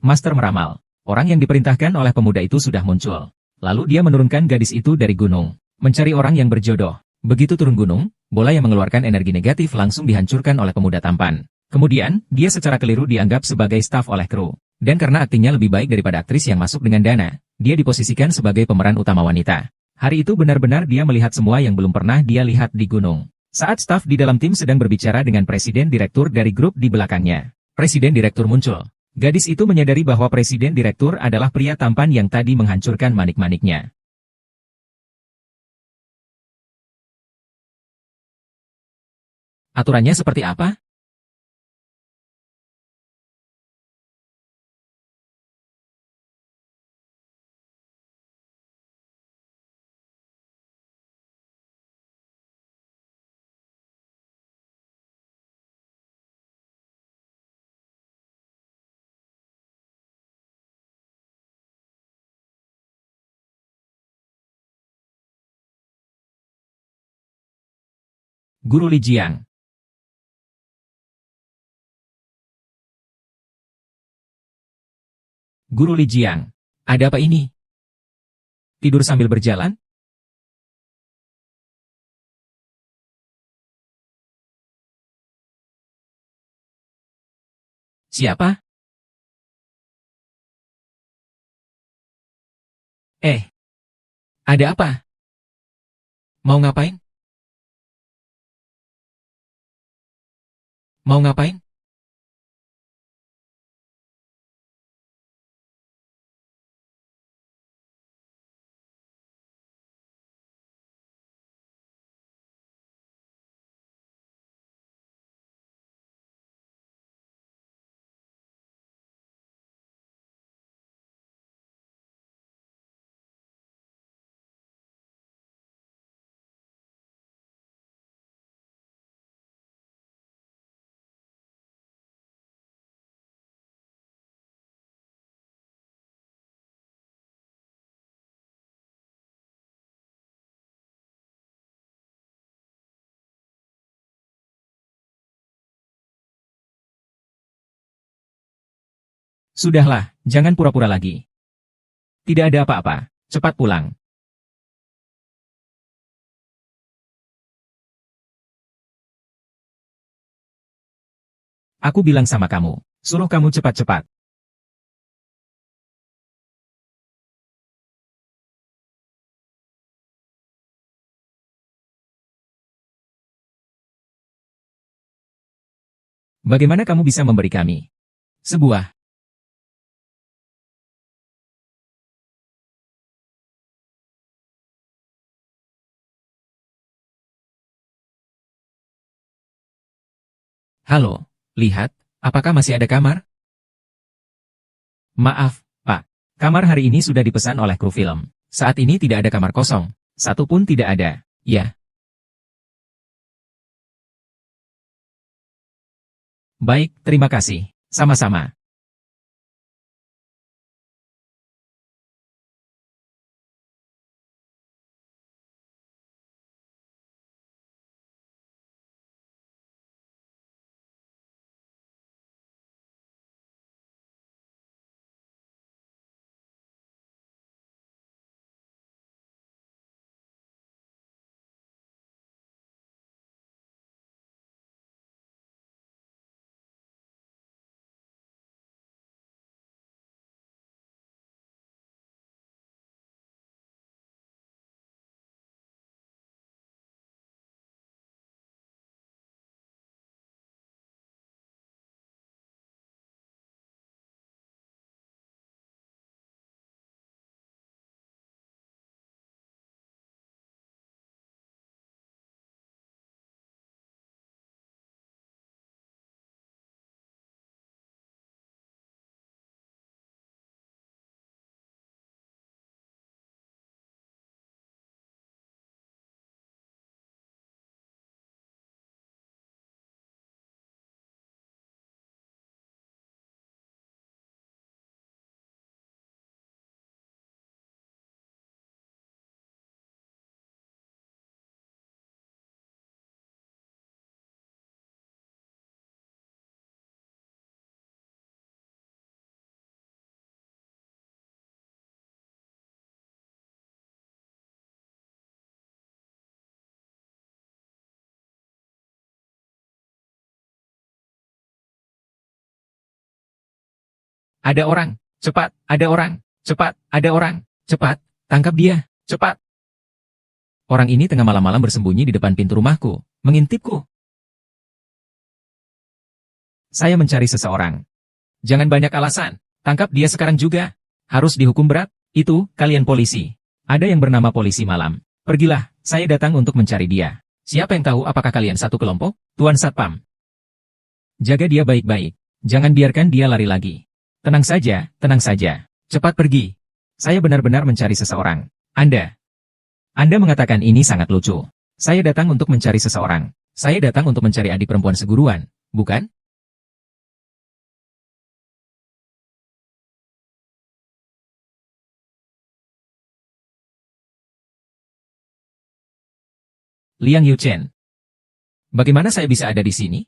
Master meramal. Orang yang diperintahkan oleh pemuda itu sudah muncul. Lalu dia menurunkan gadis itu dari gunung. Mencari orang yang berjodoh. Begitu turun gunung, bola yang mengeluarkan energi negatif langsung dihancurkan oleh pemuda tampan. Kemudian, dia secara keliru dianggap sebagai staf oleh kru. Dan karena aktingnya lebih baik daripada aktris yang masuk dengan dana, dia diposisikan sebagai pemeran utama wanita. Hari itu benar-benar dia melihat semua yang belum pernah dia lihat di gunung. Saat staf di dalam tim sedang berbicara dengan presiden direktur dari grup di belakangnya. Presiden direktur muncul. Gadis itu menyadari bahwa presiden direktur adalah pria tampan yang tadi menghancurkan manik-maniknya. Aturannya seperti apa? Guru Li Jiang. Guru Li Jiang. Ada apa ini? Tidur sambil berjalan? Siapa? Eh, ada apa? Mau ngapain? Mau ngapain? Sudahlah, jangan pura-pura lagi. Tidak ada apa-apa. Cepat pulang. Aku bilang sama kamu. Suruh kamu cepat-cepat. Bagaimana kamu bisa memberi kami sebuah? Halo, lihat, apakah masih ada kamar? Maaf, Pak. Kamar hari ini sudah dipesan oleh kru film. Saat ini tidak ada kamar kosong. Satu pun tidak ada. Ya, baik, terima kasih. Sama-sama. Ada orang! Cepat! Ada orang! Cepat! Ada orang! Cepat! Tangkap dia! Cepat! Orang ini tengah malam-malam bersembunyi di depan pintu rumahku, mengintipku. Saya mencari seseorang. Jangan banyak alasan. Tangkap dia sekarang juga. Harus dihukum berat. Itu, kalian polisi. Ada yang bernama polisi malam. Pergilah, saya datang untuk mencari dia. Siapa yang tahu apakah kalian satu kelompok? Tuan Satpam. Jaga dia baik-baik. Jangan biarkan dia lari lagi. Tenang saja, tenang saja. Cepat pergi. Saya benar-benar mencari seseorang. Anda mengatakan ini sangat lucu. Saya datang untuk mencari seseorang. Saya datang untuk mencari adik perempuan seguruan, bukan? Liang Yuchen. Bagaimana saya bisa ada di sini?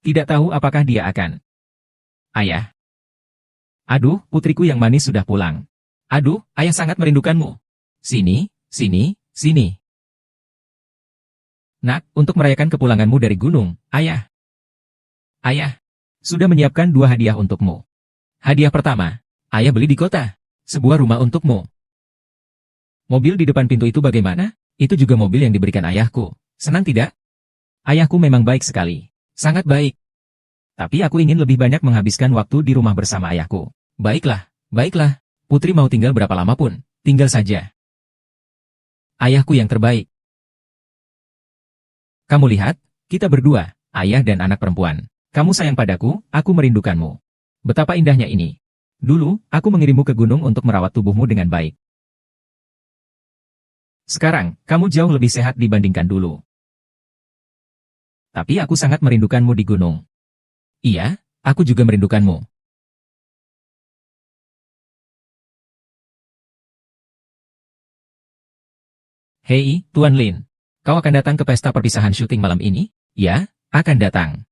Tidak tahu apakah dia akan. Ayah. Aduh, putriku yang manis sudah pulang. Aduh, ayah sangat merindukanmu. Sini, sini, sini. Nak, untuk merayakan kepulanganmu dari gunung, ayah. Ayah. Sudah menyiapkan 2 hadiah untukmu. Hadiah pertama. Ayah beli di kota. Sebuah rumah untukmu. Mobil di depan pintu itu bagaimana? Itu juga mobil yang diberikan ayahku. Senang tidak? Ayahku memang baik sekali. Sangat baik. Tapi aku ingin lebih banyak menghabiskan waktu di rumah bersama ayahku. Baiklah, baiklah. Putri mau tinggal berapa lama pun, tinggal saja. Ayahku yang terbaik. Kamu lihat, kita berdua, ayah dan anak perempuan. Kamu sayang padaku, aku merindukanmu. Betapa indahnya ini. Dulu, aku mengirimmu ke gunung untuk merawat tubuhmu dengan baik. Sekarang, kamu jauh lebih sehat dibandingkan dulu. Tapi aku sangat merindukanmu di gunung. Iya, aku juga merindukanmu. Hei, Tuan Lin. Kau akan datang ke pesta perpisahan syuting malam ini? Ya, akan datang.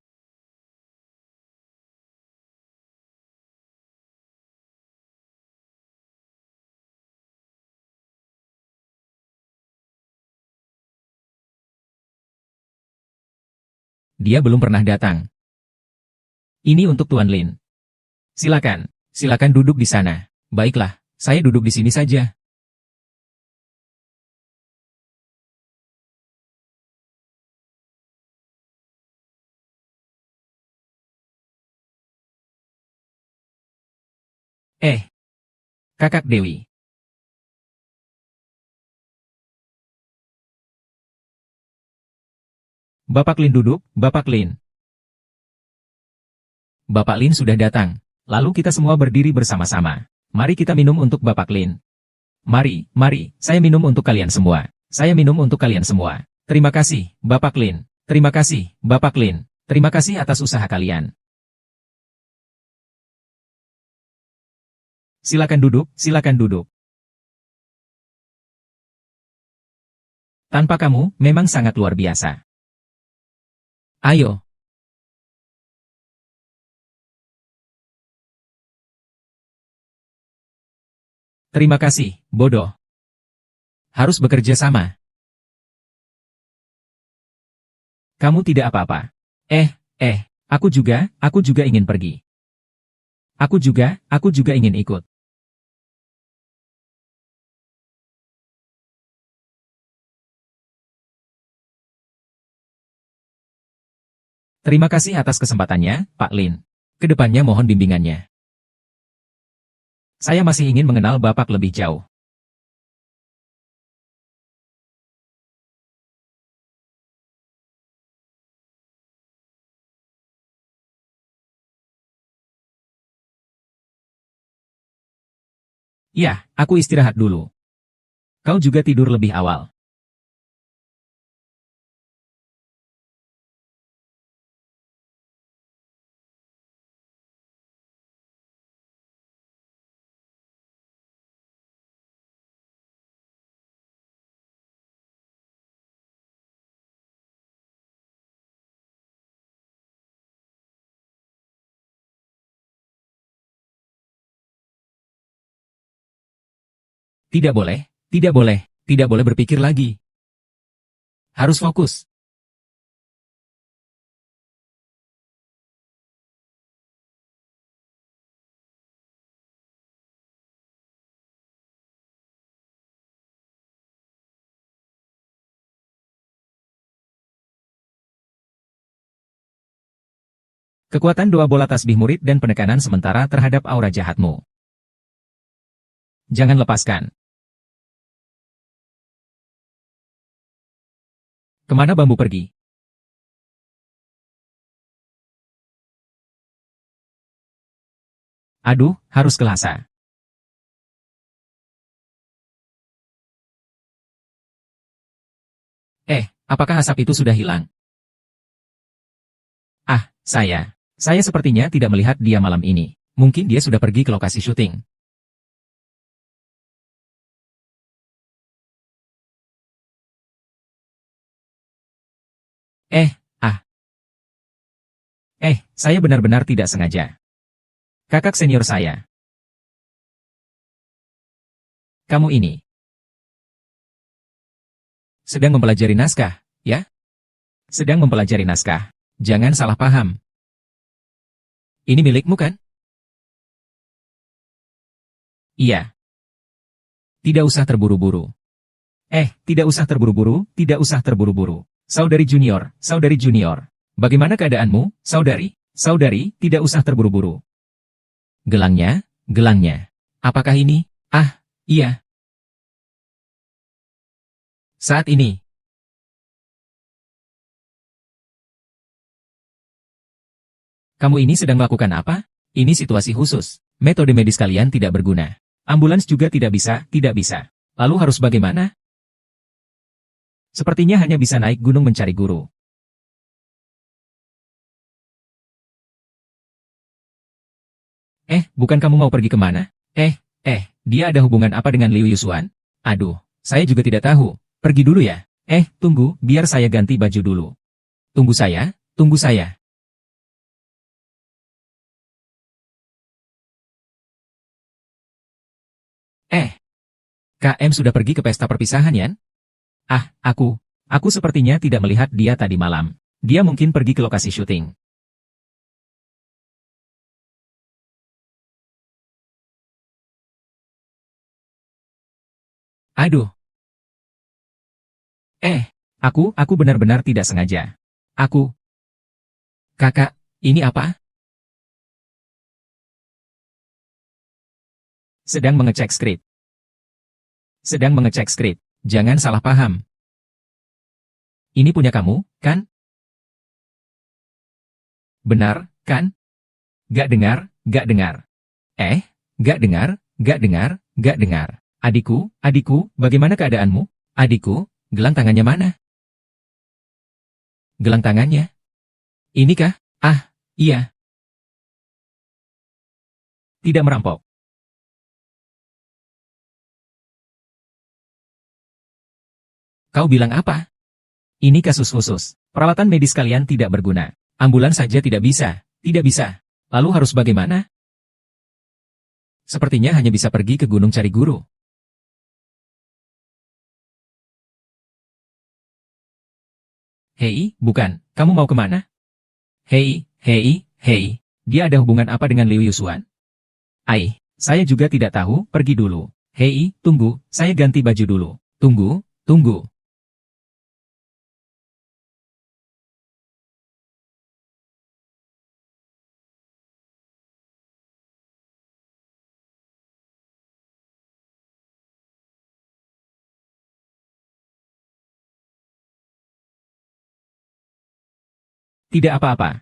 Dia belum pernah datang. Ini untuk Tuan Lin. Silakan, silakan duduk di sana. Baiklah, saya duduk di sini saja. Kakak Dewi. Bapak Lin duduk, Bapak Lin. Bapak Lin sudah datang. Lalu kita semua berdiri bersama-sama. Mari kita minum untuk Bapak Lin. Mari, mari, saya minum untuk kalian semua. Saya minum untuk kalian semua. Terima kasih, Bapak Lin. Terima kasih, Bapak Lin. Terima kasih atas usaha kalian. Silakan duduk, silakan duduk. Tanpa kamu, memang sangat luar biasa. Ayo. Terima kasih, bodoh. Harus bekerja sama. Kamu tidak apa-apa. Aku juga ingin pergi. Aku juga ingin ikut. Terima kasih atas kesempatannya, Pak Lin. Kedepannya mohon bimbingannya. Saya masih ingin mengenal Bapak lebih jauh. Ya, aku istirahat dulu. Kau juga tidur lebih awal. Tidak boleh, tidak boleh, tidak boleh berpikir lagi. Harus fokus. Kekuatan doa bola tasbih murid dan penekanan sementara terhadap aura jahatmu. Jangan lepaskan. Kemana bambu pergi? Aduh, harus ke Lhasa. Apakah asap itu sudah hilang? Ah, saya sepertinya tidak melihat dia malam ini. Mungkin dia sudah pergi ke lokasi syuting. Eh, ah, saya benar-benar tidak sengaja. Kakak senior saya. Kamu ini sedang mempelajari naskah, ya? Sedang mempelajari naskah. Jangan salah paham. Ini milikmu kan? Iya. Tidak usah terburu-buru. Tidak usah terburu-buru, tidak usah terburu-buru. Saudari junior. Bagaimana keadaanmu, saudari? Saudari, tidak usah terburu-buru. Gelangnya. Apakah ini? Ah, iya. Saat ini. Kamu ini sedang melakukan apa? Ini situasi khusus. Metode medis kalian tidak berguna. Ambulans juga tidak bisa, tidak bisa. Lalu harus bagaimana? Sepertinya hanya bisa naik gunung mencari guru. Bukan kamu mau pergi kemana? Dia ada hubungan apa dengan Liu Yusuan? Aduh, saya juga tidak tahu. Pergi dulu ya. Tunggu, biar saya ganti baju dulu. Tunggu saya, tunggu saya. KM sudah pergi ke pesta perpisahan, Yan? Aku sepertinya tidak melihat dia tadi malam. Dia mungkin pergi ke lokasi syuting. Aduh, aku benar-benar tidak sengaja. Aku, kakak, ini apa? Sedang mengecek skrip. Sedang mengecek skrip. Jangan salah paham. Ini punya kamu, kan? Benar, kan? Gak dengar, gak dengar. Gak dengar, gak dengar, gak dengar. Adikku, bagaimana keadaanmu? Adikku, gelang tangannya mana? Gelang tangannya? Inikah? Ah, iya. Tidak merampok. Kau bilang apa? Ini kasus khusus. Peralatan medis kalian tidak berguna. Ambulans saja tidak bisa. Tidak bisa. Lalu harus bagaimana? Sepertinya hanya bisa pergi ke gunung cari guru. Hei, bukan. Kamu mau kemana? Hei. Dia ada hubungan apa dengan Liu Yusuan? Saya juga tidak tahu, pergi dulu. Hei, tunggu, saya ganti baju dulu. Tunggu. Tidak apa-apa.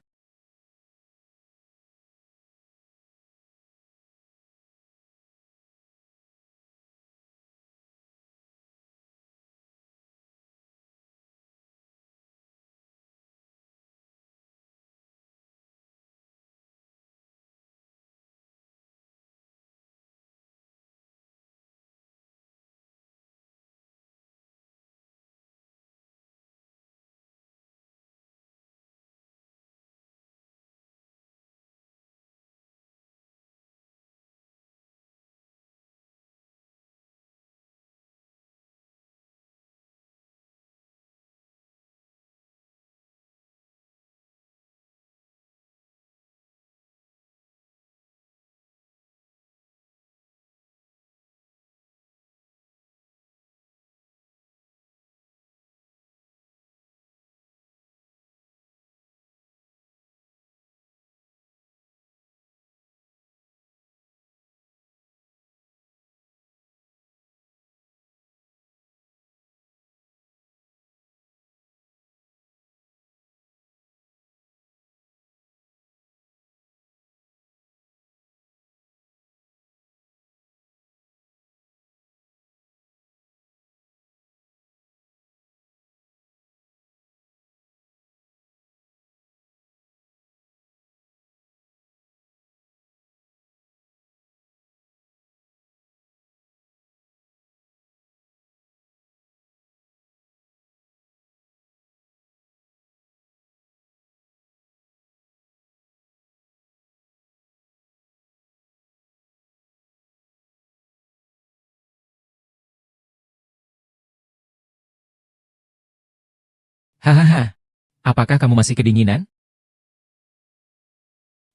Hahaha, apakah kamu masih kedinginan?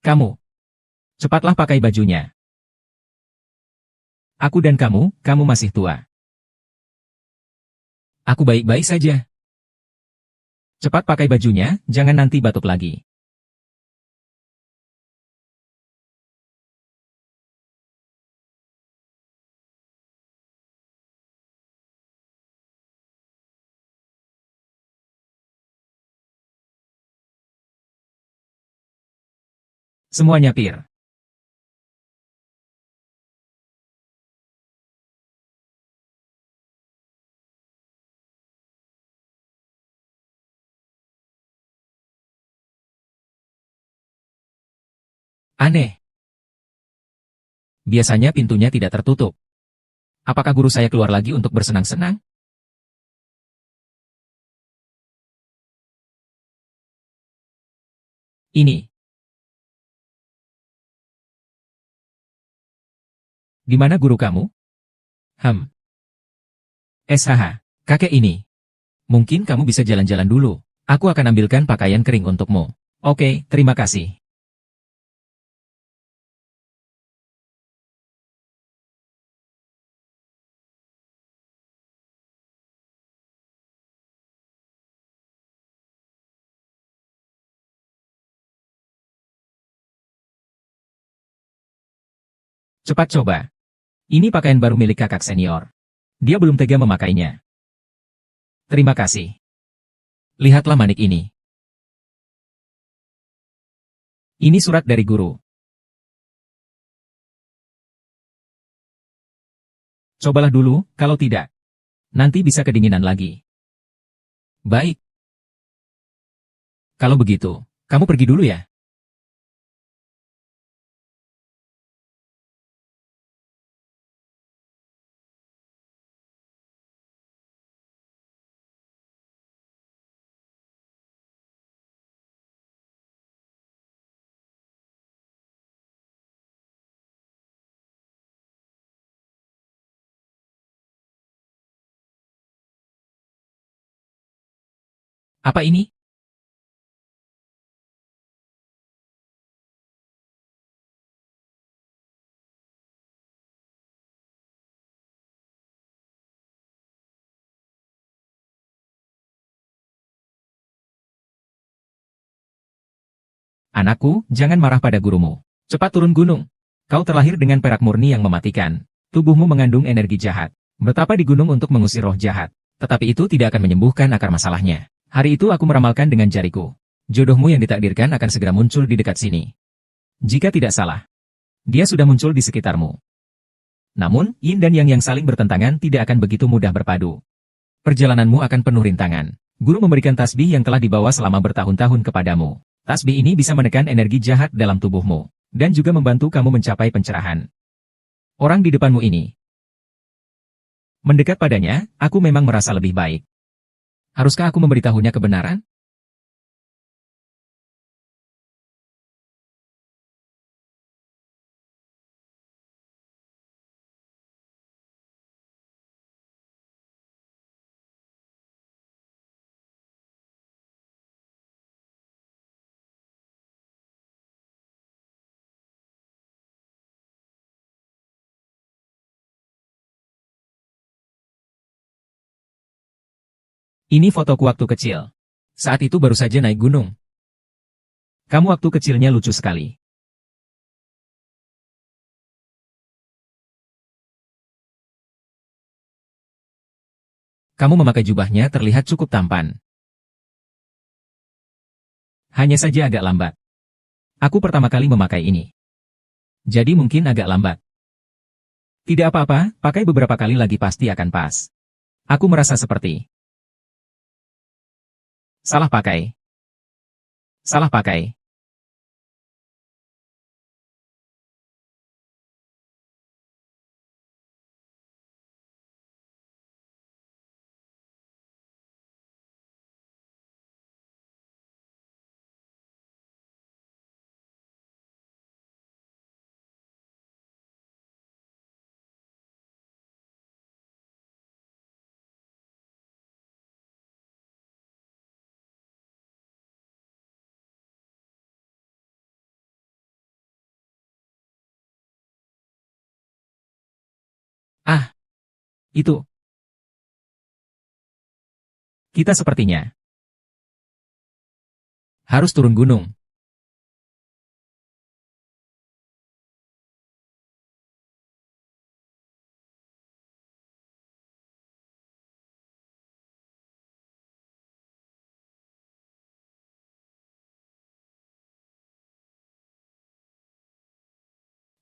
Kamu, cepatlah pakai bajunya. Aku dan kamu masih tua. Aku baik-baik saja. Cepat pakai bajunya, jangan nanti batuk lagi. Semuanya pir. Aneh. Biasanya pintunya tidak tertutup. Apakah guru saya keluar lagi untuk bersenang-senang? Ini. Di mana guru kamu? Hmm. SHH. Kakek ini. Mungkin kamu bisa jalan-jalan dulu. Aku akan ambilkan pakaian kering untukmu. Oke, terima kasih. Cepat coba. Ini pakaian baru milik kakak senior. Dia belum tega memakainya. Terima kasih. Lihatlah manik ini. Ini surat dari guru. Cobalah dulu, kalau tidak, nanti bisa kedinginan lagi. Baik. Kalau begitu, kamu pergi dulu ya. Apa ini? Anakku, jangan marah pada gurumu. Cepat turun gunung. Kau terlahir dengan perak murni yang mematikan. Tubuhmu mengandung energi jahat. Betapa di gunung untuk mengusir roh jahat. Tetapi itu tidak akan menyembuhkan akar masalahnya. Hari itu aku meramalkan dengan jariku. Jodohmu yang ditakdirkan akan segera muncul di dekat sini. Jika tidak salah, dia sudah muncul di sekitarmu. Namun, yin dan yang saling bertentangan tidak akan begitu mudah berpadu. Perjalananmu akan penuh rintangan. Guru memberikan tasbih yang telah dibawa selama bertahun-tahun kepadamu. Tasbih ini bisa menekan energi jahat dalam tubuhmu, dan juga membantu kamu mencapai pencerahan. Orang di depanmu ini. Mendekat padanya, aku memang merasa lebih baik. Haruskah aku memberitahunya kebenaran? Ini fotoku waktu kecil. Saat itu baru saja naik gunung. Kamu waktu kecilnya lucu sekali. Kamu memakai jubahnya terlihat cukup tampan. Hanya saja agak lambat. Aku pertama kali memakai ini. Jadi mungkin agak lambat. Tidak apa-apa, pakai beberapa kali lagi pasti akan pas. Aku merasa seperti salah pakai. Salah pakai. Itu. Kita sepertinya harus turun gunung.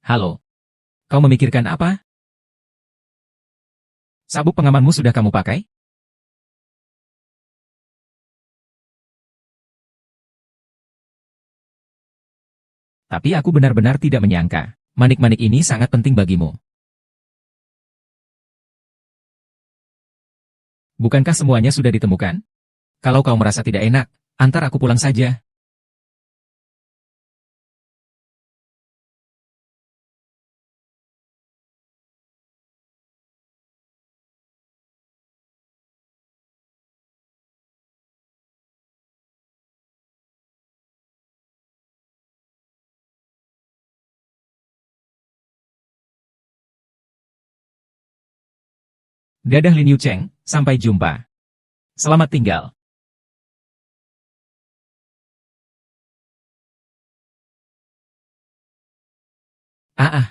Halo. Kau memikirkan apa? Sabuk pengamanmu sudah kamu pakai? Tapi aku benar-benar tidak menyangka. Manik-manik ini sangat penting bagimu. Bukankah semuanya sudah ditemukan? Kalau kau merasa tidak enak, antar aku pulang saja. Dadah Lin Yu Cheng, sampai jumpa. Selamat tinggal. Ah ah,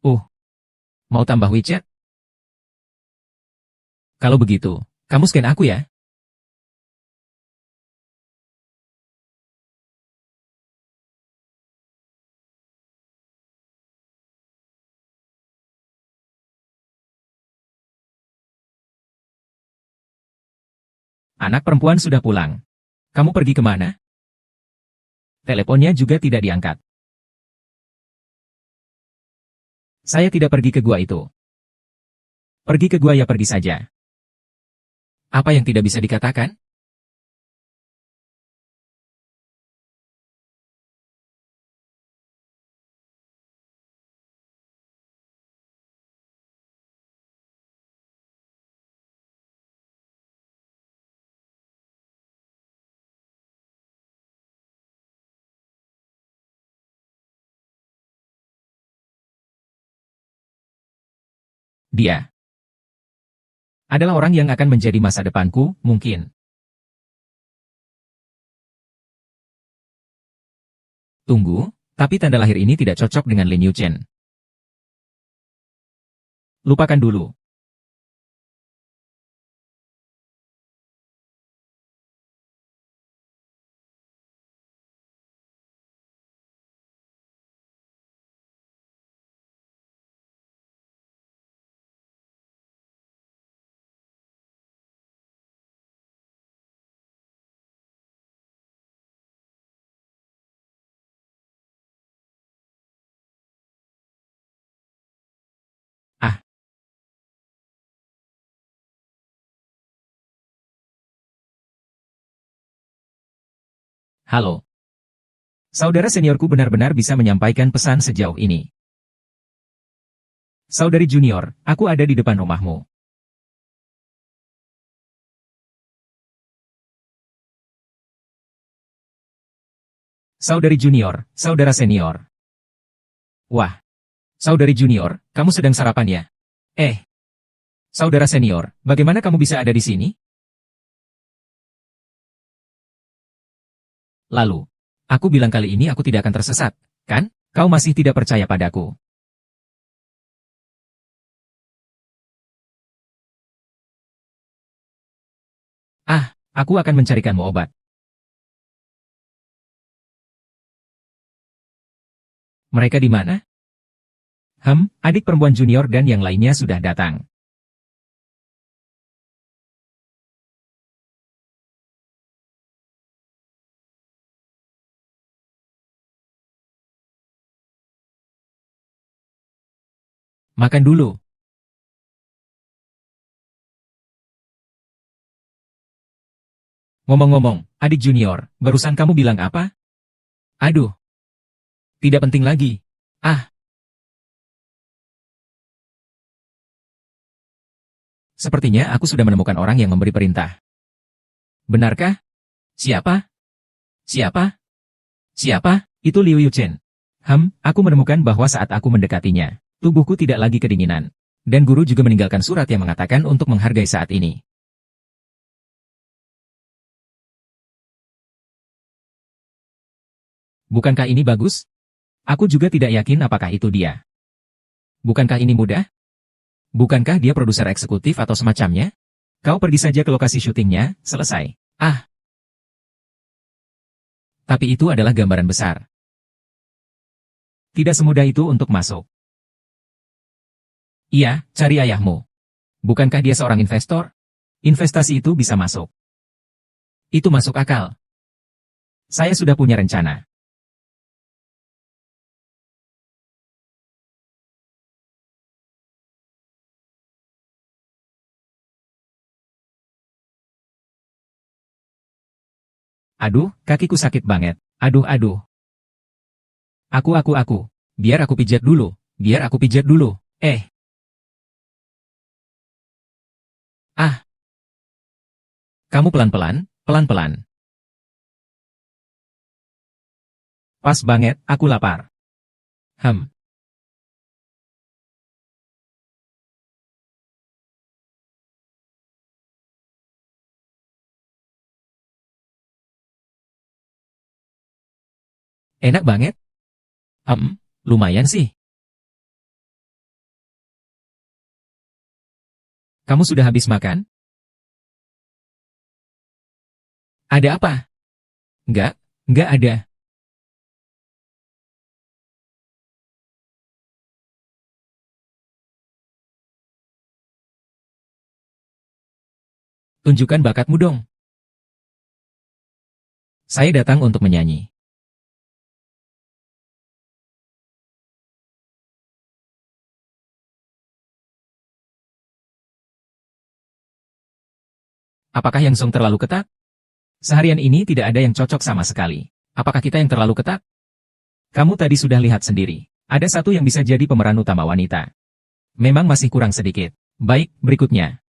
uh, mau tambah WeChat? Kalau begitu, kamu scan aku ya? Anak perempuan sudah pulang. Kamu pergi kemana? Teleponnya juga tidak diangkat. Saya tidak pergi ke gua itu. Pergi ke gua ya pergi saja. Apa yang tidak bisa dikatakan? Dia adalah orang yang akan menjadi masa depanku, mungkin. Tunggu, tapi tanda lahir ini tidak cocok dengan Lin Yu Chen. Lupakan dulu. Ah, halo. Saudara seniorku benar-benar bisa menyampaikan pesan sejauh ini. Saudari junior, aku ada di depan rumahmu. Saudari junior, saudara senior. Wah, saudari junior, kamu sedang sarapan ya? Saudara senior, bagaimana kamu bisa ada di sini? Lalu, aku bilang kali ini aku tidak akan tersesat, kan? Kau masih tidak percaya padaku. Ah, aku akan mencarikanmu obat. Mereka di mana? Adik perempuan junior dan yang lainnya sudah datang. Makan dulu. Ngomong-ngomong, adik junior, barusan kamu bilang apa? Aduh, tidak penting lagi. Ah, Sepertinya aku sudah menemukan orang yang memberi perintah. Benarkah? Siapa? Siapa? Siapa? Itu Liu Yuchen. Aku menemukan bahwa saat aku mendekatinya, tubuhku tidak lagi kedinginan. Dan guru juga meninggalkan surat yang mengatakan untuk menghargai saat ini. Bukankah ini bagus? Aku juga tidak yakin apakah itu dia. Bukankah ini mudah? Bukankah dia produser eksekutif atau semacamnya? Kau pergi saja ke lokasi syutingnya, selesai. Tapi itu adalah gambaran besar. Tidak semudah itu untuk masuk. Iya, cari ayahmu. Bukankah dia seorang investor? Investasi itu bisa masuk. Itu masuk akal. Saya sudah punya rencana. Aduh, kakiku sakit banget. Aduh. Aku. Biar aku pijat dulu. Kamu pelan-pelan, pelan-pelan. Pas banget, aku lapar. Enak banget? Lumayan sih. Kamu sudah habis makan? Ada apa? Enggak ada. Tunjukkan bakatmu dong. Saya datang untuk menyanyi. Apakah yang Song terlalu ketat? Seharian ini tidak ada yang cocok sama sekali. Apakah kita yang terlalu ketat? Kamu tadi sudah lihat sendiri. Ada satu yang bisa jadi pemeran utama wanita. Memang masih kurang sedikit. Baik, berikutnya.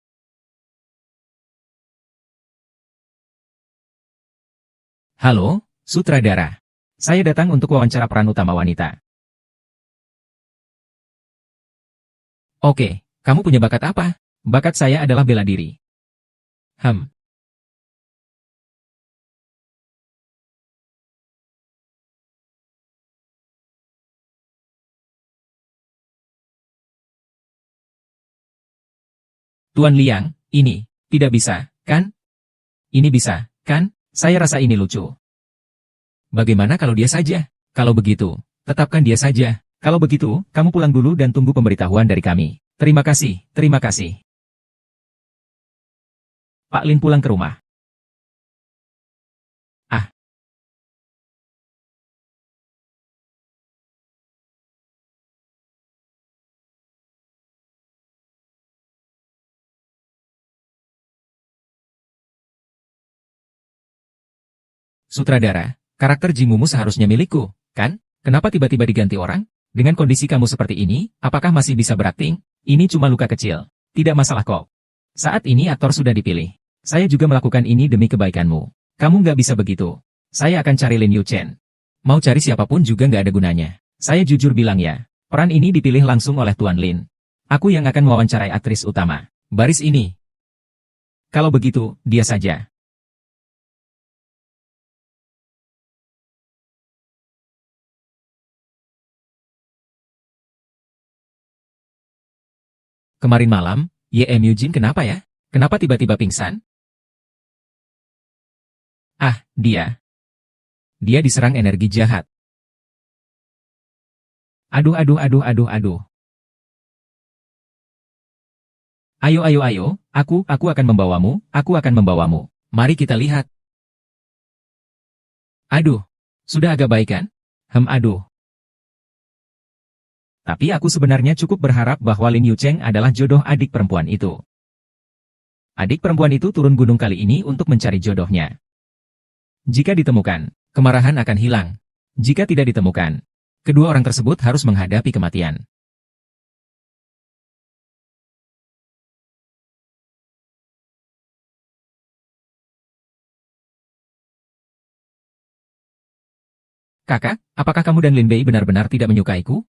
Halo, sutradara. Saya datang untuk wawancara peran utama wanita. Oke, kamu punya bakat apa? Bakat saya adalah bela diri. Tuan Liang, ini, tidak bisa, kan? Ini bisa, kan? Saya rasa ini lucu. Bagaimana kalau dia saja? Kalau begitu, tetapkan dia saja. Kalau begitu, kamu pulang dulu dan tunggu pemberitahuan dari kami. Terima kasih, terima kasih. Pak Lin pulang ke rumah. Sutradara, karakter Jimumu seharusnya milikku, kan? Kenapa tiba-tiba diganti orang? Dengan kondisi kamu seperti ini, apakah masih bisa berakting? Ini cuma luka kecil. Tidak masalah kok. Saat ini aktor sudah dipilih. Saya juga melakukan ini demi kebaikanmu. Kamu nggak bisa begitu. Saya akan cari Lin Yuchen. Mau cari siapapun juga nggak ada gunanya. Saya jujur bilang ya, peran ini dipilih langsung oleh Tuan Lin. Aku yang akan mewawancarai aktris utama. Baris ini. Kalau begitu, dia saja. Kemarin malam, Y.M. Eugene kenapa ya? Kenapa tiba-tiba pingsan? Dia. Dia diserang energi jahat. Aduh. Ayo, aku akan membawamu. Mari kita lihat. Aduh, sudah agak baik kan? Aduh. Tapi aku sebenarnya cukup berharap bahwa Lin Yucheng adalah jodoh adik perempuan itu. Adik perempuan itu turun gunung kali ini untuk mencari jodohnya. Jika ditemukan, kemarahan akan hilang. Jika tidak ditemukan, kedua orang tersebut harus menghadapi kematian. Kakak, apakah kamu dan Lin Bei benar-benar tidak menyukaiku?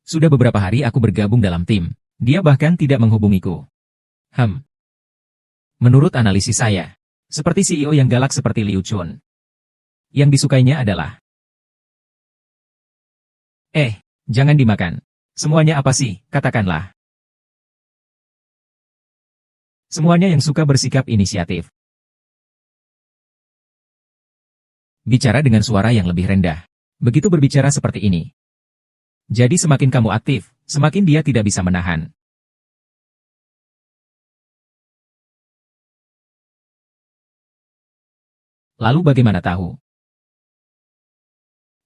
Sudah beberapa hari aku bergabung dalam tim. Dia bahkan tidak menghubungiku. Menurut analisis saya, seperti CEO yang galak seperti Liu Chun. Yang disukainya adalah, jangan dimakan. Semuanya apa sih, katakanlah. Semuanya yang suka bersikap inisiatif. Bicara dengan suara yang lebih rendah. Begitu berbicara seperti ini. Jadi semakin kamu aktif, semakin dia tidak bisa menahan. Lalu bagaimana tahu?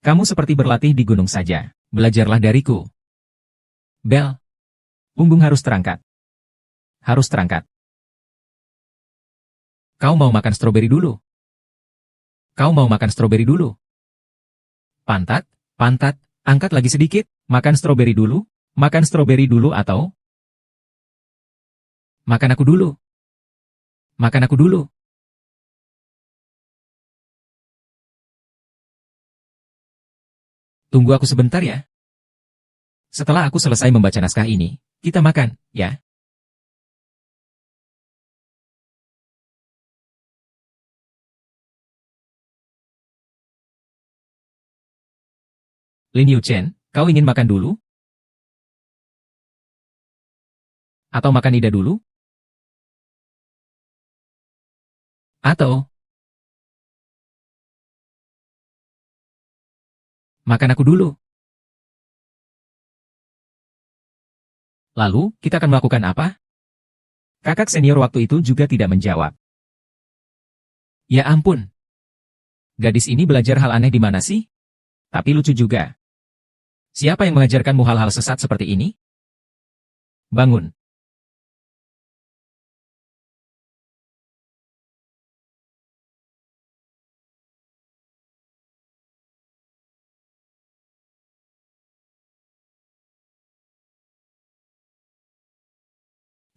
Kamu seperti berlatih di gunung saja. Belajarlah dariku. Bel, punggung harus terangkat. Harus terangkat. Kau mau makan stroberi dulu? Kau mau makan stroberi dulu? Pantat, pantat, angkat lagi sedikit. Makan stroberi dulu? Makan stroberi dulu atau? Makan aku dulu. Makan aku dulu. Tunggu aku sebentar ya. Setelah aku selesai membaca naskah ini, kita makan, ya. Lin Yuchen, kau ingin makan dulu? Atau makan Ida dulu? Atau, makan aku dulu. Lalu, kita akan melakukan apa? Kakak senior waktu itu juga tidak menjawab. Ya ampun. Gadis ini belajar hal aneh di mana sih? Tapi lucu juga. Siapa yang mengajarkanmu hal-hal sesat seperti ini? Bangun.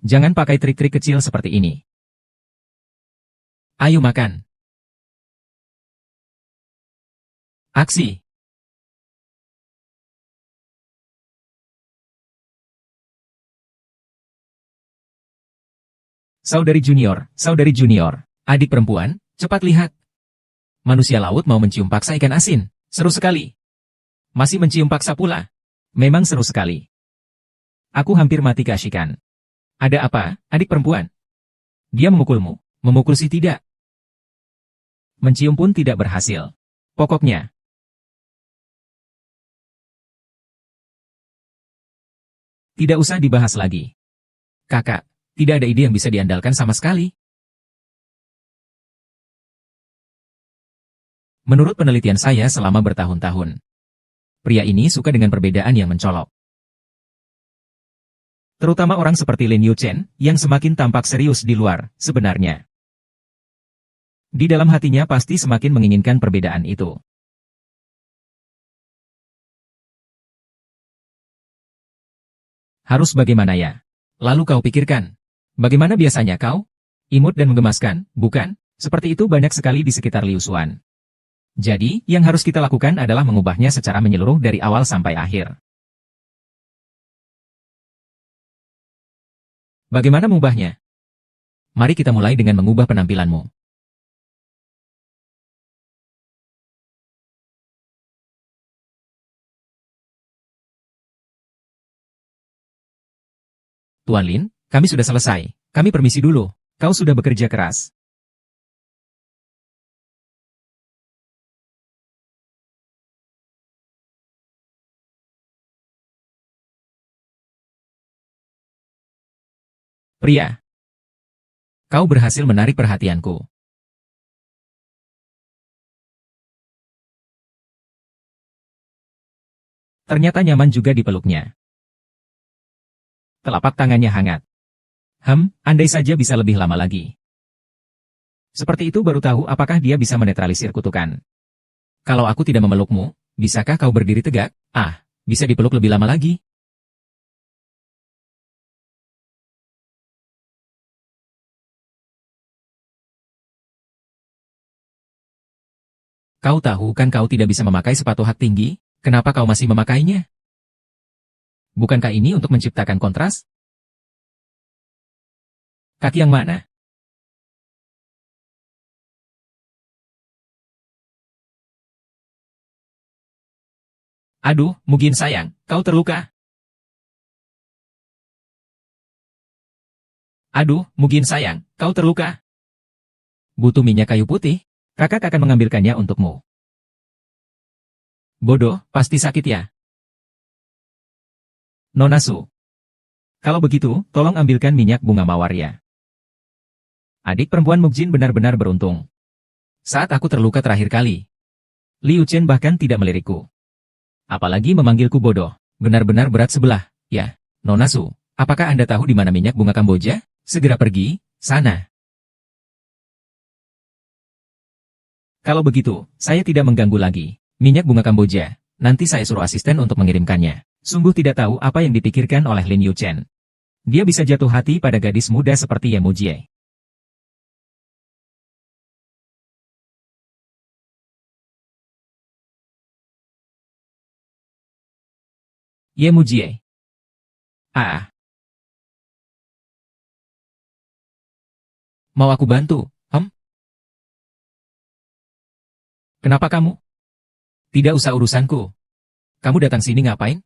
Jangan pakai trik-trik kecil seperti ini. Ayo makan. Aksi. Saudari junior, adik perempuan, cepat lihat. Manusia laut mau mencium paksa ikan asin. Seru sekali. Masih mencium paksa pula. Memang seru sekali. Aku hampir mati keasikan. Ada apa, adik perempuan? Dia memukulmu. Memukul sih tidak. Mencium pun tidak berhasil. Pokoknya, tidak usah dibahas lagi. Kakak, tidak ada ide yang bisa diandalkan sama sekali. Menurut penelitian saya selama bertahun-tahun, pria ini suka dengan perbedaan yang mencolok. Terutama orang seperti Lin Yuchen, yang semakin tampak serius di luar, sebenarnya. Di dalam hatinya pasti semakin menginginkan perbedaan itu. Harus bagaimana ya? Lalu kau pikirkan, bagaimana biasanya kau? Imut dan menggemaskan, bukan? Seperti itu banyak sekali di sekitar Liu Xuan. Jadi, yang harus kita lakukan adalah mengubahnya secara menyeluruh dari awal sampai akhir. Bagaimana mengubahnya? Mari kita mulai dengan mengubah penampilanmu. Tuan Lin, kami sudah selesai. Kami permisi dulu. Kau sudah bekerja keras. Pria, kau berhasil menarik perhatianku. Ternyata nyaman juga dipeluknya. Telapak tangannya hangat. Andai saja bisa lebih lama lagi. Seperti itu baru tahu apakah dia bisa menetralisir kutukan. Kalau aku tidak memelukmu, bisakah kau berdiri tegak? Bisa dipeluk lebih lama lagi. Kau tahu kan kau tidak bisa memakai sepatu hak tinggi? Kenapa kau masih memakainya? Bukankah ini untuk menciptakan kontras? Kaki yang mana? Aduh, Mugin sayang, kau terluka. Aduh, Mugin sayang, kau terluka. Butuh minyak kayu putih? Kakak akan mengambilkannya untukmu. Bodoh, pasti sakit ya. Nona Su. Kalau begitu, tolong ambilkan minyak bunga mawar ya. Adik perempuan Mukjin benar-benar beruntung. Saat aku terluka terakhir kali, Liu Chen bahkan tidak melirikku. Apalagi memanggilku bodoh. Benar-benar berat sebelah. Ya, Nona Su, apakah Anda tahu di mana minyak bunga Kamboja? Segera pergi, sana. Kalau begitu, saya tidak mengganggu lagi. Minyak bunga Kamboja, nanti saya suruh asisten untuk mengirimkannya. Sungguh tidak tahu apa yang dipikirkan oleh Lin Yu Chen. Dia bisa jatuh hati pada gadis muda seperti Ye Mujie. Ye Mujie. Ah, mau aku bantu? Kenapa kamu? Tidak usah urusanku. Kamu datang sini ngapain?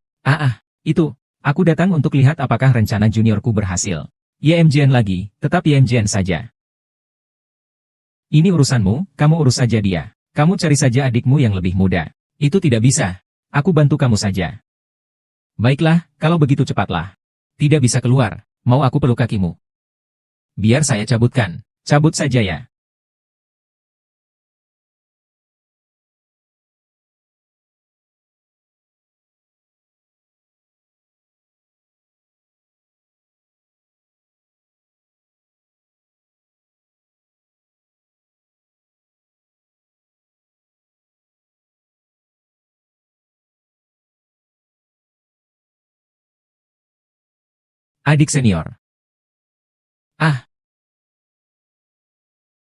Itu. Aku datang untuk lihat apakah rencana juniorku berhasil. YMJN lagi, tetap YMJN saja. Ini urusanmu, kamu urus saja dia. Kamu cari saja adikmu yang lebih muda. Itu tidak bisa. Aku bantu kamu saja. Baiklah, kalau begitu cepatlah. Tidak bisa keluar. Mau aku peluk kakimu? Biar saya cabutkan. Cabut saja ya. Adik senior. Ah,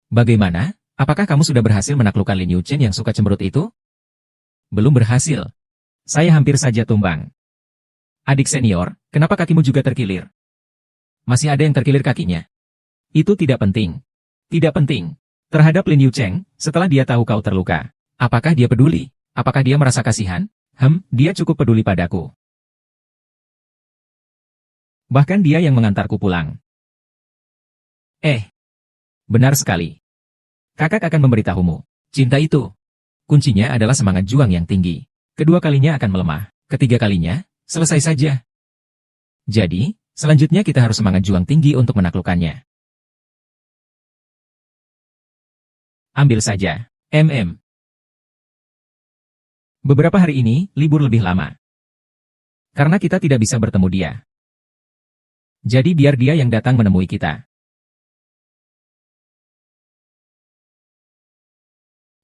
bagaimana? Apakah kamu sudah berhasil menaklukkan Lin Yu Chen yang suka cemberut itu? Belum berhasil. Saya hampir saja tumbang. Adik senior, kenapa kakimu juga terkilir? Masih ada yang terkilir kakinya. Itu tidak penting. Tidak penting. Terhadap Lin Yu Cheng, setelah dia tahu kau terluka. Apakah dia peduli? Apakah dia merasa kasihan? Dia cukup peduli padaku. Bahkan dia yang mengantarku pulang. Eh, benar sekali. Kakak akan memberitahumu. Cinta itu, kuncinya adalah semangat juang yang tinggi. Kedua kalinya akan melemah. Ketiga kalinya, selesai saja. Jadi, selanjutnya kita harus semangat juang tinggi untuk menaklukkannya. Ambil saja. Beberapa hari ini, libur lebih lama. Karena kita tidak bisa bertemu dia. Jadi biar dia yang datang menemui kita.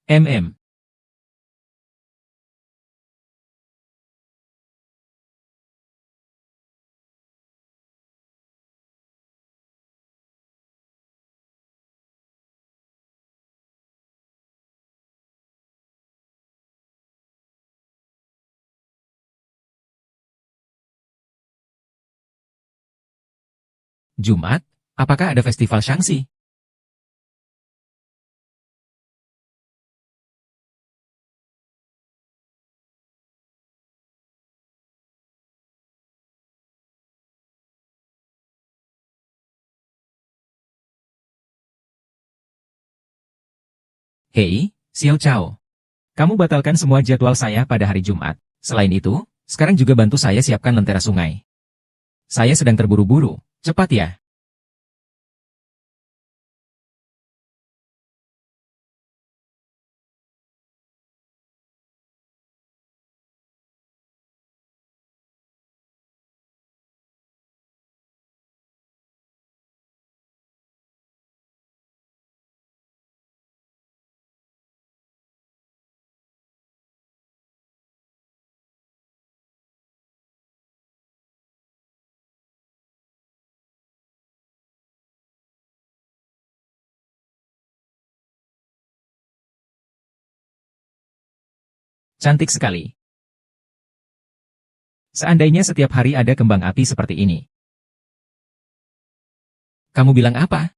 MM. Jumat? Apakah ada festival Shangxi? Hei, Xiao Chao. Kamu batalkan semua jadwal saya pada hari Jumat. Selain itu, sekarang juga bantu saya siapkan lentera sungai. Saya sedang terburu-buru. Cepat ya. Cantik sekali. Seandainya setiap hari ada kembang api seperti ini. Kamu bilang apa?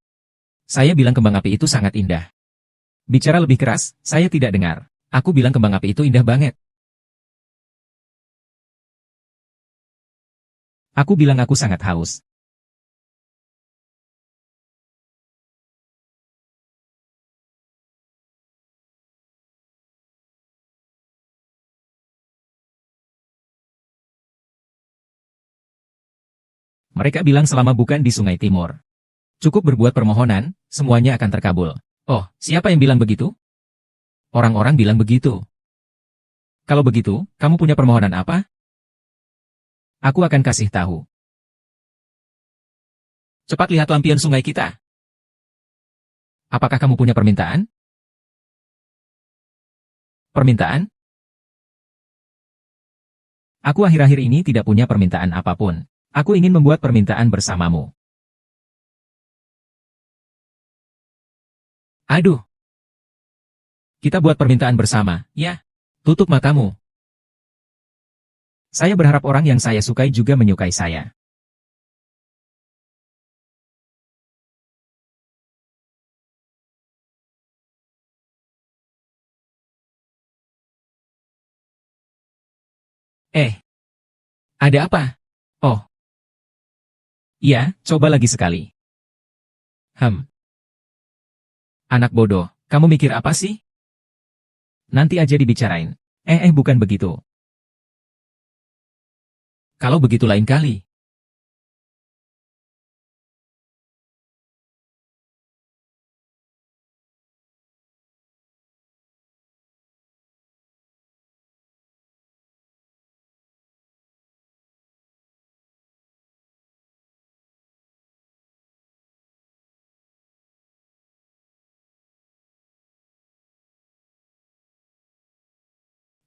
Saya bilang kembang api itu sangat indah. Bicara lebih keras, saya tidak dengar. Aku bilang kembang api itu indah banget. Aku bilang aku sangat haus. Mereka bilang selama bukan di Sungai Timur. Cukup berbuat permohonan, semuanya akan terkabul. Oh, siapa yang bilang begitu? Orang-orang bilang begitu. Kalau begitu, kamu punya permohonan apa? Aku akan kasih tahu. Cepat lihat lampion sungai kita. Apakah kamu punya permintaan? Permintaan? Aku akhir-akhir ini tidak punya permintaan apapun. Aku ingin membuat permintaan bersamamu. Aduh. Kita buat permintaan bersama, ya? Tutup matamu. Saya berharap orang yang saya sukai juga menyukai saya. Ada apa? Oh, iya, coba lagi sekali. Anak bodoh, kamu mikir apa sih? Nanti aja dibicarain. Bukan begitu. Kalau begitu lain kali.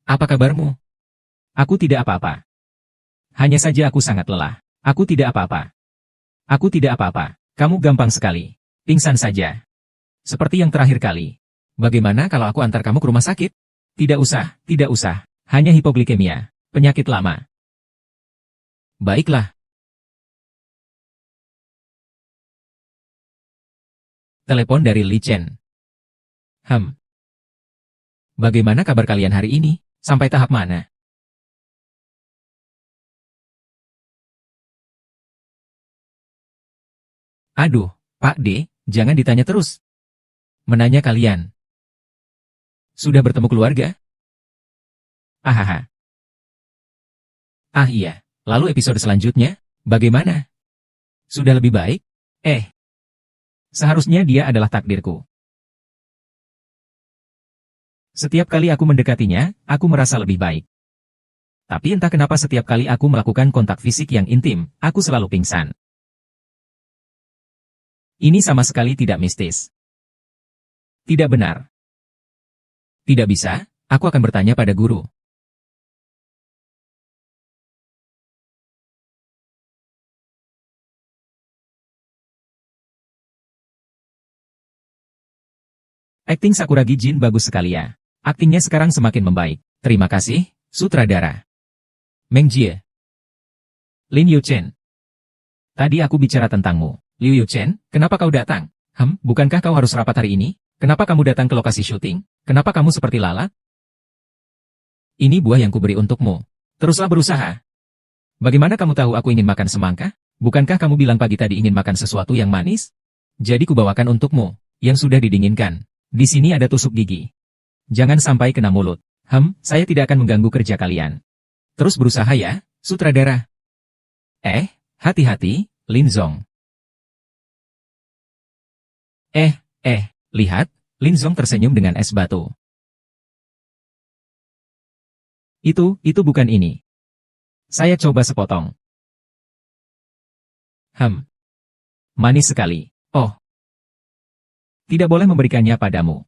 Apa kabarmu? Aku tidak apa-apa. Hanya saja aku sangat lelah. Aku tidak apa-apa. Aku tidak apa-apa. Kamu gampang sekali. Pingsan saja. Seperti yang terakhir kali. Bagaimana kalau aku antar kamu ke rumah sakit? Tidak usah, tidak usah. Hanya hipoglikemia. Penyakit lama. Baiklah. Telepon dari Li Chen. Bagaimana kabar kalian hari ini? Sampai tahap mana? Aduh, Pak D, jangan ditanya terus. Menanya kalian. Sudah bertemu keluarga? Ahaha. Ah iya, lalu episode selanjutnya, bagaimana? Sudah lebih baik? Seharusnya dia adalah takdirku. Setiap kali aku mendekatinya, aku merasa lebih baik. Tapi entah kenapa setiap kali aku melakukan kontak fisik yang intim, aku selalu pingsan. Ini sama sekali tidak mistis. Tidak benar. Tidak bisa, aku akan bertanya pada guru. Akting Sakuragi Jin bagus sekali ya. Aktingnya sekarang semakin membaik. Terima kasih, sutradara. Meng Jie. Lin Yuchen. Tadi aku bicara tentangmu. Liu Yuchen, kenapa kau datang? Bukankah kau harus rapat hari ini? Kenapa kamu datang ke lokasi syuting? Kenapa kamu seperti lalat? Ini buah yang kuberi untukmu. Teruslah berusaha. Bagaimana kamu tahu aku ingin makan semangka? Bukankah kamu bilang pagi tadi ingin makan sesuatu yang manis? Jadi kubawakan untukmu, yang sudah didinginkan. Di sini ada tusuk gigi. Jangan sampai kena mulut. Saya tidak akan mengganggu kerja kalian. Terus berusaha ya, sutradara. Hati-hati, Lin Zong. Lihat, Lin Zong tersenyum dengan es batu. Itu bukan ini. Saya coba sepotong. Manis sekali. Oh. Tidak boleh memberikannya padamu.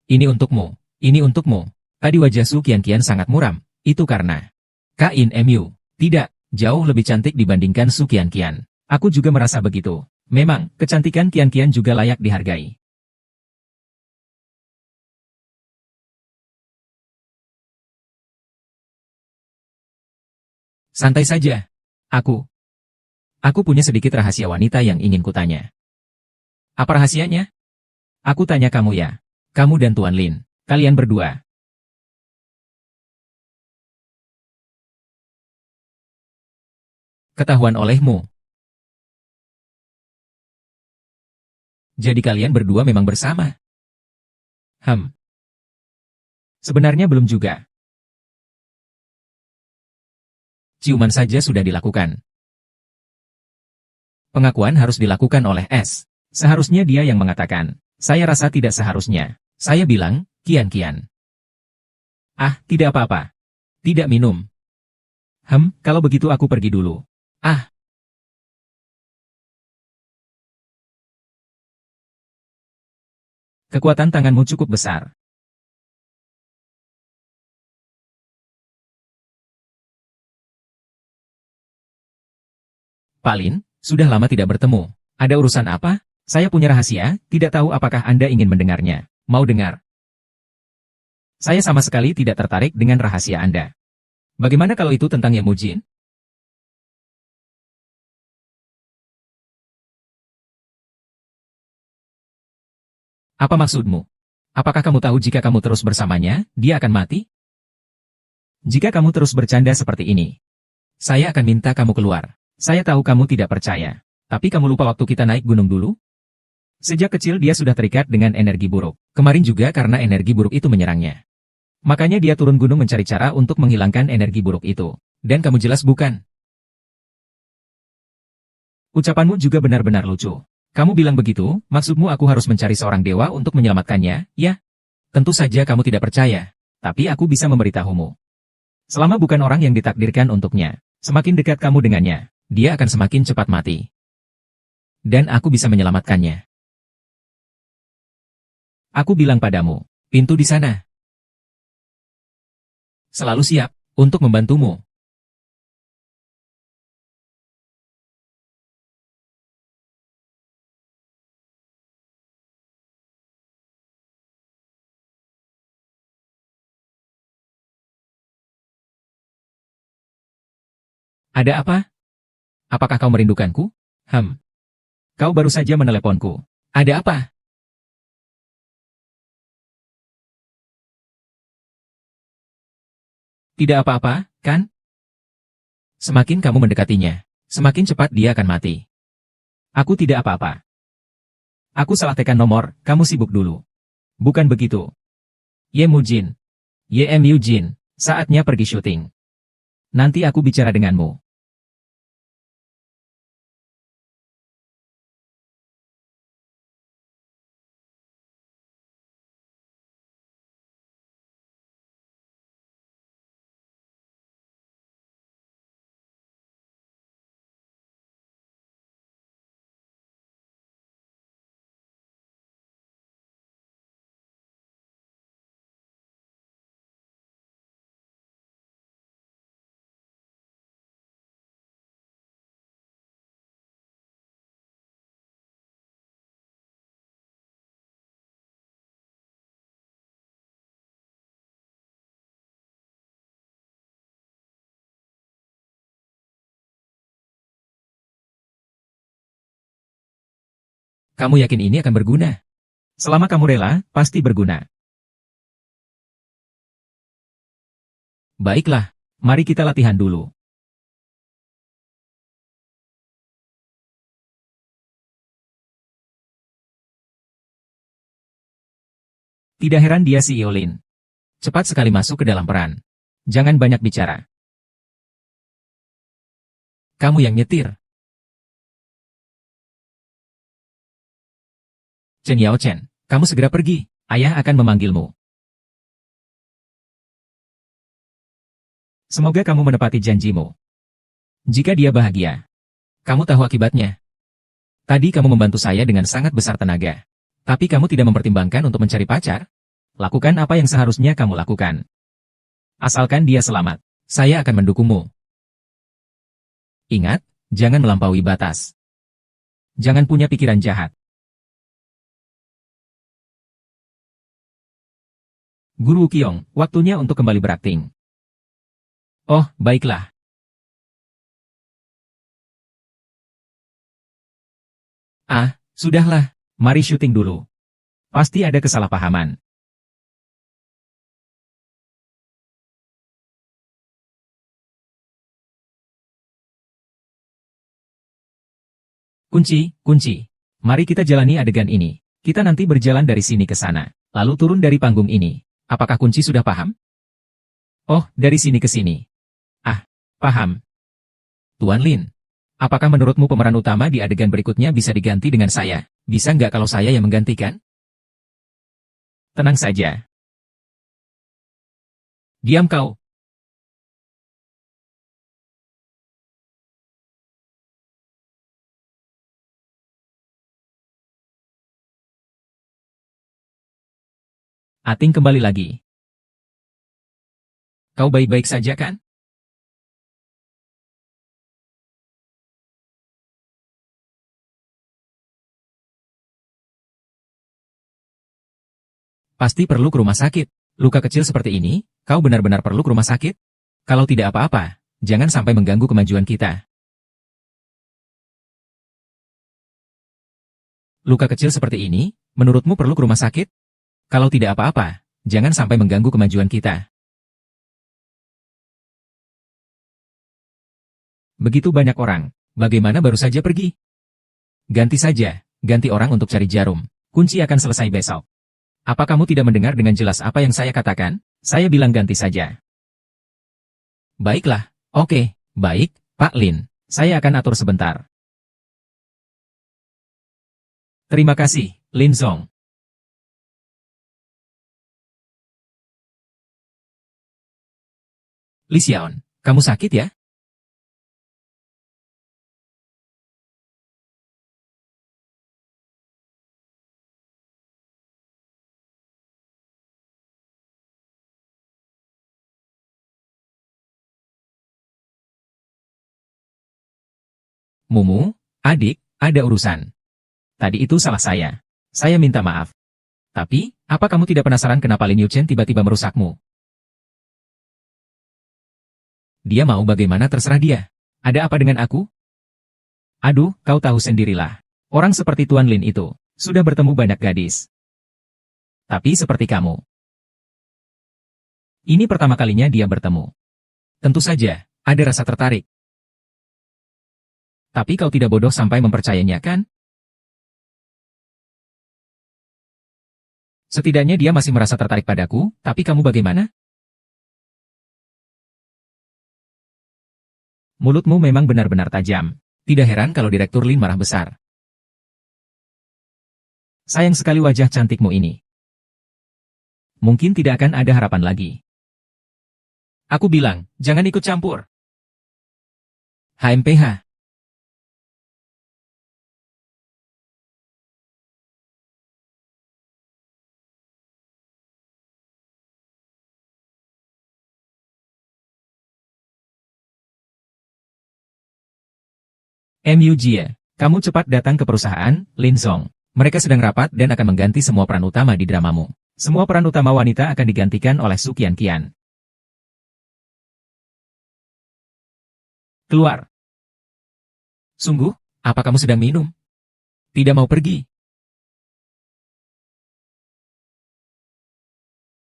Ini untukmu. Ini untukmu. Tadi wajah Su Qianqian sangat muram. Itu karena Kain Mu. Tidak, jauh lebih cantik dibandingkan Su Qianqian. Aku juga merasa begitu. Memang, kecantikan Qianqian juga layak dihargai. Santai saja. Aku. Aku punya sedikit rahasia wanita yang ingin kutanya. Apa rahasianya? Aku tanya kamu ya. Kamu dan Tuan Lin. Kalian berdua. Ketahuan olehmu. Jadi kalian berdua memang bersama? Sebenarnya belum juga. Ciuman saja sudah dilakukan. Pengakuan harus dilakukan oleh S. Seharusnya dia yang mengatakan. Saya rasa tidak seharusnya. Saya bilang, kian-kian. Ah, tidak apa-apa. Tidak minum. Kalau begitu aku pergi dulu. Ah, kekuatan tanganmu cukup besar. Palin, sudah lama tidak bertemu. Ada urusan apa? Saya punya rahasia, tidak tahu apakah Anda ingin mendengarnya. Mau dengar? Saya sama sekali tidak tertarik dengan rahasia Anda. Bagaimana kalau itu tentang Yemujin? Apa maksudmu? Apakah kamu tahu jika kamu terus bersamanya, dia akan mati? Jika kamu terus bercanda seperti ini, saya akan minta kamu keluar. Saya tahu kamu tidak percaya. Tapi kamu lupa waktu kita naik gunung dulu? Sejak kecil dia sudah terikat dengan energi buruk. Kemarin juga karena energi buruk itu menyerangnya. Makanya dia turun gunung mencari cara untuk menghilangkan energi buruk itu. Dan kamu jelas bukan? Ucapanmu juga benar-benar lucu. Kamu bilang begitu, maksudmu aku harus mencari seorang dewa untuk menyelamatkannya, ya? Tentu saja kamu tidak percaya. Tapi aku bisa memberitahumu. Selama bukan orang yang ditakdirkan untuknya, semakin dekat kamu dengannya, dia akan semakin cepat mati. Dan aku bisa menyelamatkannya. Aku bilang padamu, pintu di sana. Selalu siap untuk membantumu. Ada apa? Apakah kau merindukanku? Kau baru saja meneleponku. Ada apa? Tidak apa-apa, kan? Semakin kamu mendekatinya, semakin cepat dia akan mati. Aku tidak apa-apa. Aku salah tekan nomor, kamu sibuk dulu. Bukan begitu. Yemujin. Yemujin, saatnya pergi syuting. Nanti aku bicara denganmu. Kamu yakin ini akan berguna? Selama kamu rela, pasti berguna. Baiklah, mari kita latihan dulu. Tidak heran dia si Lin. Cepat sekali masuk ke dalam peran. Jangan banyak bicara. Kamu yang nyetir. Chen Yao Chen, kamu segera pergi. Ayah akan memanggilmu. Semoga kamu menepati janjimu. Jika dia bahagia, kamu tahu akibatnya. Tadi kamu membantu saya dengan sangat besar tenaga. Tapi kamu tidak mempertimbangkan untuk mencari pacar? Lakukan apa yang seharusnya kamu lakukan. Asalkan dia selamat, saya akan mendukungmu. Ingat, jangan melampaui batas. Jangan punya pikiran jahat. Guru Kiong, waktunya untuk kembali berakting. Oh, baiklah. Ah, sudahlah. Mari syuting dulu. Pasti ada kesalahpahaman. Kunci, kunci. Mari kita jalani adegan ini. Kita nanti berjalan dari sini ke sana, lalu turun dari panggung ini. Apakah kunci sudah paham? Oh, dari sini ke sini. Ah, paham. Tuan Lin, apakah menurutmu pemeran utama di adegan berikutnya bisa diganti dengan saya? Bisa nggak kalau saya yang menggantikan? Tenang saja. Diam kau. Ating kembali lagi. Kau baik-baik saja kan? Pasti perlu ke rumah sakit. Luka kecil seperti ini, kau benar-benar perlu ke rumah sakit? Kalau tidak apa-apa, jangan sampai mengganggu kemajuan kita. Luka kecil seperti ini, menurutmu perlu ke rumah sakit? Kalau tidak apa-apa, jangan sampai mengganggu kemajuan kita. Begitu banyak orang, bagaimana baru saja pergi? Ganti saja, ganti orang untuk cari jarum. Kunci akan selesai besok. Apa kamu tidak mendengar dengan jelas apa yang saya katakan? Saya bilang ganti saja. Baiklah, oke, baik, Pak Lin. Saya akan atur sebentar. Terima kasih, Lin Zong. Li Xiaon, kamu sakit ya? Mumu, adik, ada urusan. Tadi itu salah saya. Saya minta maaf. Tapi, apa kamu tidak penasaran kenapa Lin Yuchen tiba-tiba merusakmu? Dia mau bagaimana terserah dia. Ada apa dengan aku? Aduh, kau tahu sendirilah. Orang seperti Tuan Lin itu, sudah bertemu banyak gadis. Tapi seperti kamu. Ini pertama kalinya dia bertemu. Tentu saja, ada rasa tertarik. Tapi kau tidak bodoh sampai mempercayainya kan? Setidaknya dia masih merasa tertarik padaku, tapi kamu bagaimana? Mulutmu memang benar-benar tajam. Tidak heran kalau Direktur Lin marah besar. Sayang sekali wajah cantikmu ini. Mungkin tidak akan ada harapan lagi. Aku bilang, jangan ikut campur. HMPH. MUJie, kamu cepat datang ke perusahaan, Lin Zong. Mereka sedang rapat dan akan mengganti semua peran utama di dramamu. Semua peran utama wanita akan digantikan oleh Su Qian. Keluar. Sungguh, apa kamu sedang minum? Tidak mau pergi?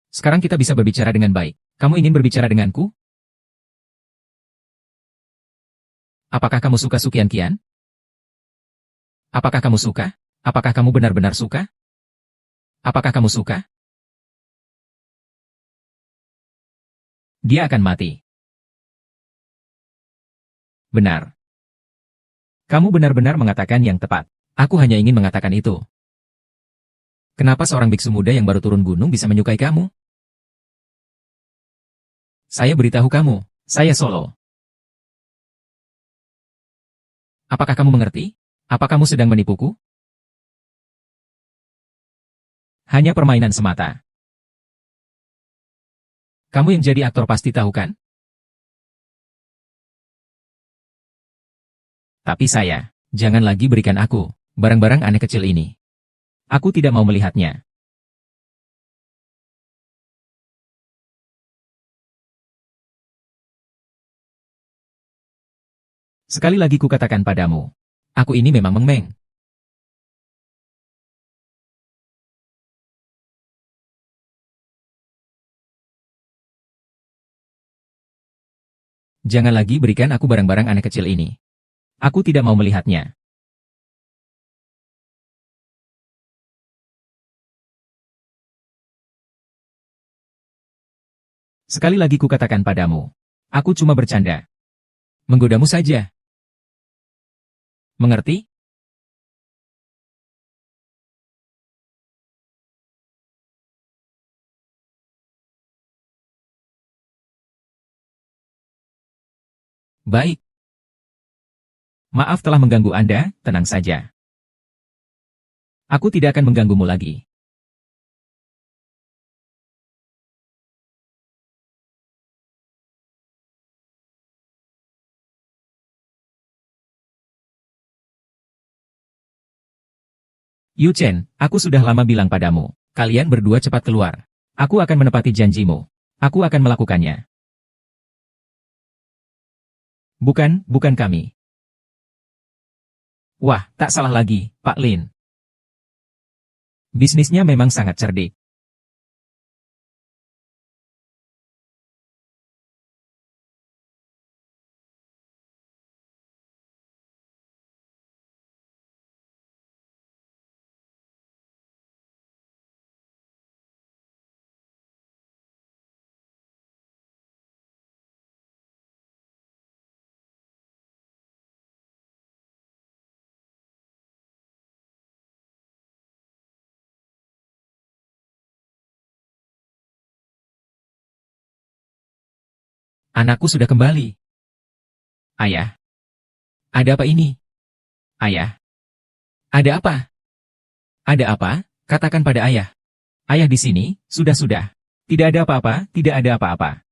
Sekarang kita bisa berbicara dengan baik. Kamu ingin berbicara denganku? Apakah kamu suka Su Qian? Apakah kamu suka? Apakah kamu benar-benar suka? Apakah kamu suka? Dia akan mati. Benar. Kamu benar-benar mengatakan yang tepat. Aku hanya ingin mengatakan itu. Kenapa seorang biksu muda yang baru turun gunung bisa menyukai kamu? Saya beritahu kamu, saya Solo. Apakah kamu mengerti? Apa kamu sedang menipuku? Hanya permainan semata. Kamu yang jadi aktor pasti tahu kan? Tapi saya, jangan lagi berikan aku barang-barang aneh kecil ini. Aku tidak mau melihatnya. Sekali lagi kukatakan padamu, aku ini memang mengmeng. Jangan lagi berikan aku barang-barang aneh kecil ini. Aku tidak mau melihatnya. Sekali lagi kukatakan padamu. Aku cuma bercanda. Menggodamu saja. Mengerti? Baik. Maaf telah mengganggu Anda, tenang saja. Aku tidak akan mengganggumu lagi. Yu Chen, aku sudah lama bilang padamu. Kalian berdua cepat keluar. Aku akan menepati janjimu. Aku akan melakukannya. Bukan kami. Wah, tak salah lagi, Pak Lin. Bisnisnya memang sangat cerdik. Anakku sudah kembali. Ayah. Ada apa ini? Ayah. Ada apa? Ada apa? Katakan pada ayah. Ayah di sini, sudah. Tidak ada apa-apa, tidak ada apa-apa.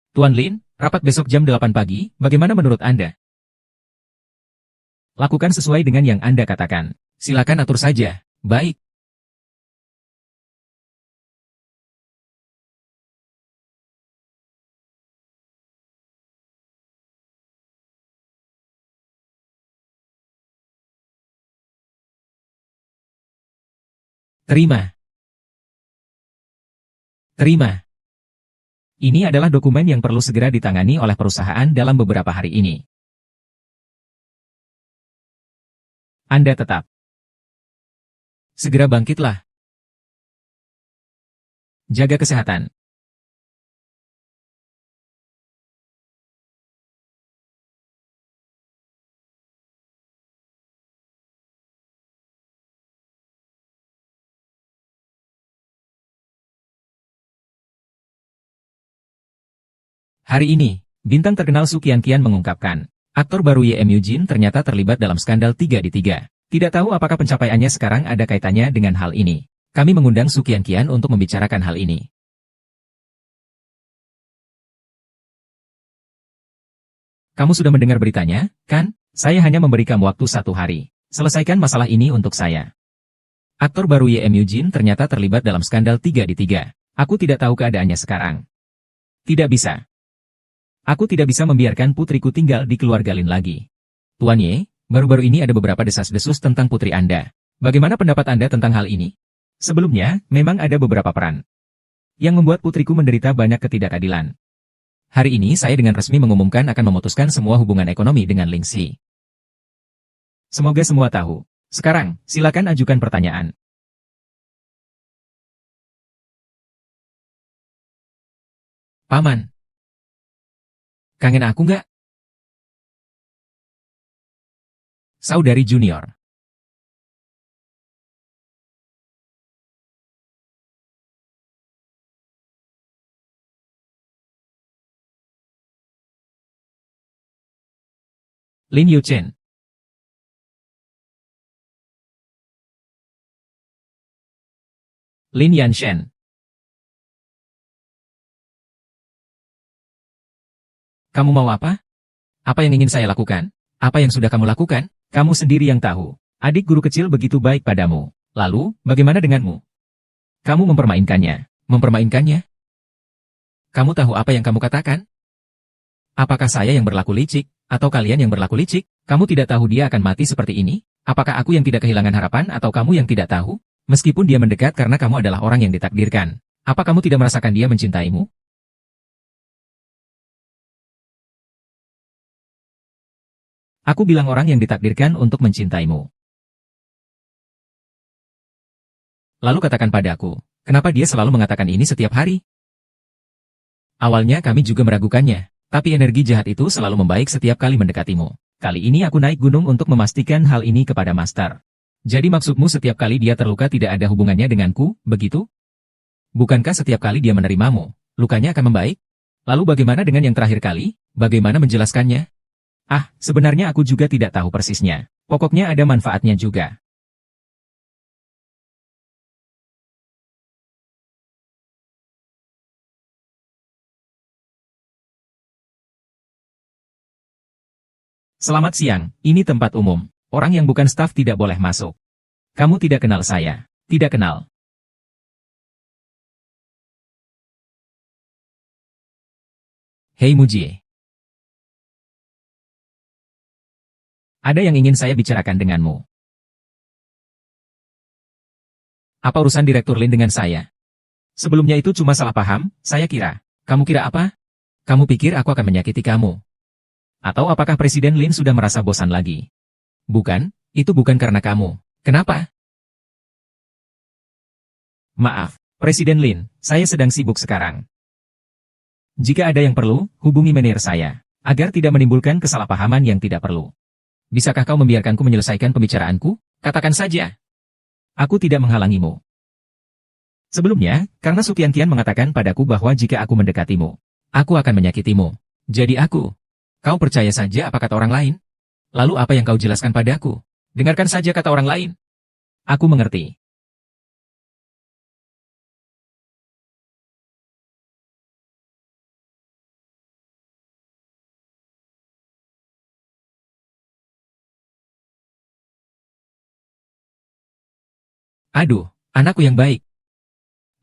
Tuan Lin, rapat besok jam 8 pagi, bagaimana menurut Anda? Lakukan sesuai dengan yang Anda katakan. Silakan atur saja. Baik. Terima. Terima. Ini adalah dokumen yang perlu segera ditangani oleh perusahaan dalam beberapa hari ini. Anda tetap. Segera bangkitlah. Jaga kesehatan. Hari ini, bintang terkenal Su Qianqian mengungkapkan, aktor baru YM Eugene ternyata terlibat dalam skandal 3 di 3. Tidak tahu apakah pencapaiannya sekarang ada kaitannya dengan hal ini. Kami mengundang Su Qianqian untuk membicarakan hal ini. Kamu sudah mendengar beritanya, kan? Saya hanya memberikan waktu 1 hari. Selesaikan masalah ini untuk saya. Aktor baru YM Eugene ternyata terlibat dalam skandal 3 di 3. Aku tidak tahu keadaannya sekarang. Tidak bisa. Aku tidak bisa membiarkan putriku tinggal di keluarga Lin lagi. Tuan Ye, baru-baru ini ada beberapa desas-desus tentang putri Anda. Bagaimana pendapat Anda tentang hal ini? Sebelumnya, memang ada beberapa peran yang membuat putriku menderita banyak ketidakadilan. Hari ini saya dengan resmi mengumumkan akan memutuskan semua hubungan ekonomi dengan Ling Xi. Semoga semua tahu. Sekarang, silakan ajukan pertanyaan. Paman. Kangen aku nggak? Saudari junior. Lin Yuchen. Lin Yanshen. Kamu mau apa? Apa yang ingin saya lakukan? Apa yang sudah kamu lakukan? Kamu sendiri yang tahu. Adik guru kecil begitu baik padamu. Lalu, bagaimana denganmu? Kamu mempermainkannya. Mempermainkannya? Kamu tahu apa yang kamu katakan? Apakah saya yang berlaku licik, atau kalian yang berlaku licik? Kamu tidak tahu dia akan mati seperti ini? Apakah aku yang tidak kehilangan harapan atau kamu yang tidak tahu? Meskipun dia mendekat karena kamu adalah orang yang ditakdirkan. Apa kamu tidak merasakan dia mencintaimu? Aku bilang orang yang ditakdirkan untuk mencintaimu. Lalu katakan padaku, kenapa dia selalu mengatakan ini setiap hari? Awalnya kami juga meragukannya, tapi energi jahat itu selalu membaik setiap kali mendekatimu. Kali ini aku naik gunung untuk memastikan hal ini kepada Master. Jadi maksudmu setiap kali dia terluka tidak ada hubungannya denganku, begitu? Bukankah setiap kali dia menerimamu, lukanya akan membaik? Lalu bagaimana dengan yang terakhir kali? Bagaimana menjelaskannya? Ah, sebenarnya aku juga tidak tahu persisnya. Pokoknya ada manfaatnya juga. Selamat siang, ini tempat umum. Orang yang bukan staf tidak boleh masuk. Kamu tidak kenal saya. Tidak kenal. Hei Muji. Ada yang ingin saya bicarakan denganmu. Apa urusan Direktur Lin dengan saya? Sebelumnya itu cuma salah paham, saya kira. Kamu kira apa? Kamu pikir aku akan menyakiti kamu? Atau apakah Presiden Lin sudah merasa bosan lagi? Bukan, itu bukan karena kamu. Kenapa? Maaf, Presiden Lin, saya sedang sibuk sekarang. Jika ada yang perlu, hubungi manajer saya, agar tidak menimbulkan kesalahpahaman yang tidak perlu. Bisakah kau membiarkanku menyelesaikan pembicaraanku? Katakan saja. Aku tidak menghalangimu. Sebelumnya, karena Sukiantian mengatakan padaku bahwa jika aku mendekatimu, aku akan menyakitimu. Jadi kau percaya saja apa kata orang lain? Lalu apa yang kau jelaskan padaku? Dengarkan saja kata orang lain. Aku mengerti. Aduh, anakku yang baik.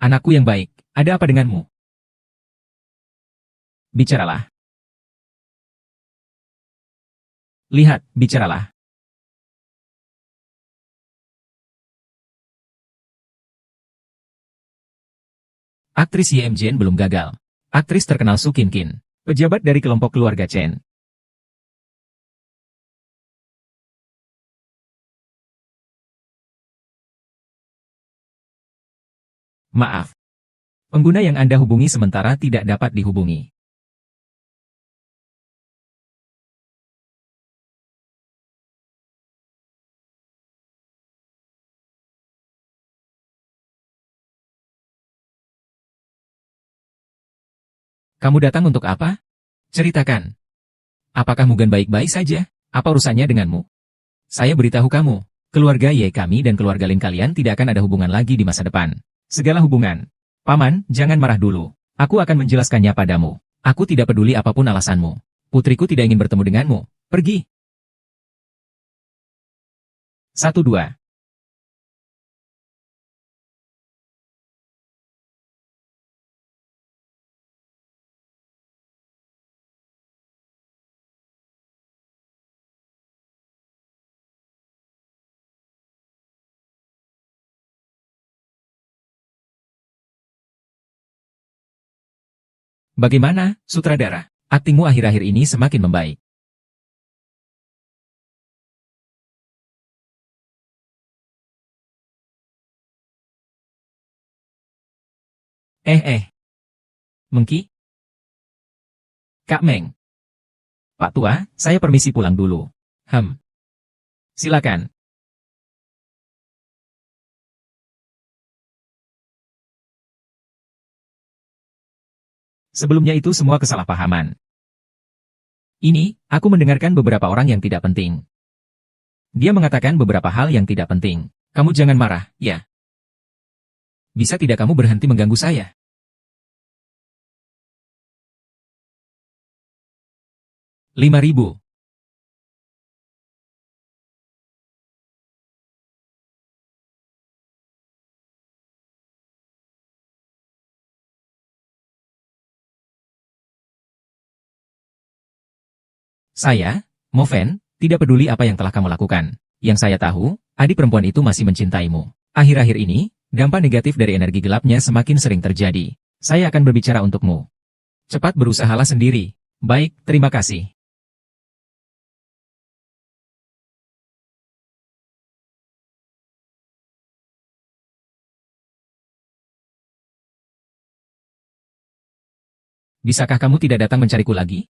Anakku yang baik, ada apa denganmu? Bicaralah. Lihat, bicaralah. Aktris Ye Mjian belum gagal. Aktris terkenal Su Kin Kin, pejabat dari kelompok keluarga Chen. Maaf. Pengguna yang Anda hubungi sementara tidak dapat dihubungi. Kamu datang untuk apa? Ceritakan. Apakah Mugan baik-baik saja? Apa urusannya denganmu? Saya beritahu kamu, keluarga Ye kami dan keluarga Lin kalian tidak akan ada hubungan lagi di masa depan. Segala hubungan. Paman, jangan marah dulu. Aku akan menjelaskannya padamu. Aku tidak peduli apapun alasanmu. Putriku tidak ingin bertemu denganmu. Pergi. 1-2. Bagaimana, sutradara? Aktingmu akhir-akhir ini semakin membaik. Mengki? Kak Meng. Pak Tua, saya permisi pulang dulu. Silakan. Sebelumnya itu semua kesalahpahaman. Ini, aku mendengarkan beberapa orang yang tidak penting. Dia mengatakan beberapa hal yang tidak penting. Kamu jangan marah, ya. Bisa tidak kamu berhenti mengganggu saya? 5.000. Saya, Moven, tidak peduli apa yang telah kamu lakukan. Yang saya tahu, adik perempuan itu masih mencintaimu. Akhir-akhir ini, dampak negatif dari energi gelapnya semakin sering terjadi. Saya akan berbicara untukmu. Cepat berusahalah sendiri. Baik, terima kasih. Bisakah kamu tidak datang mencariku lagi?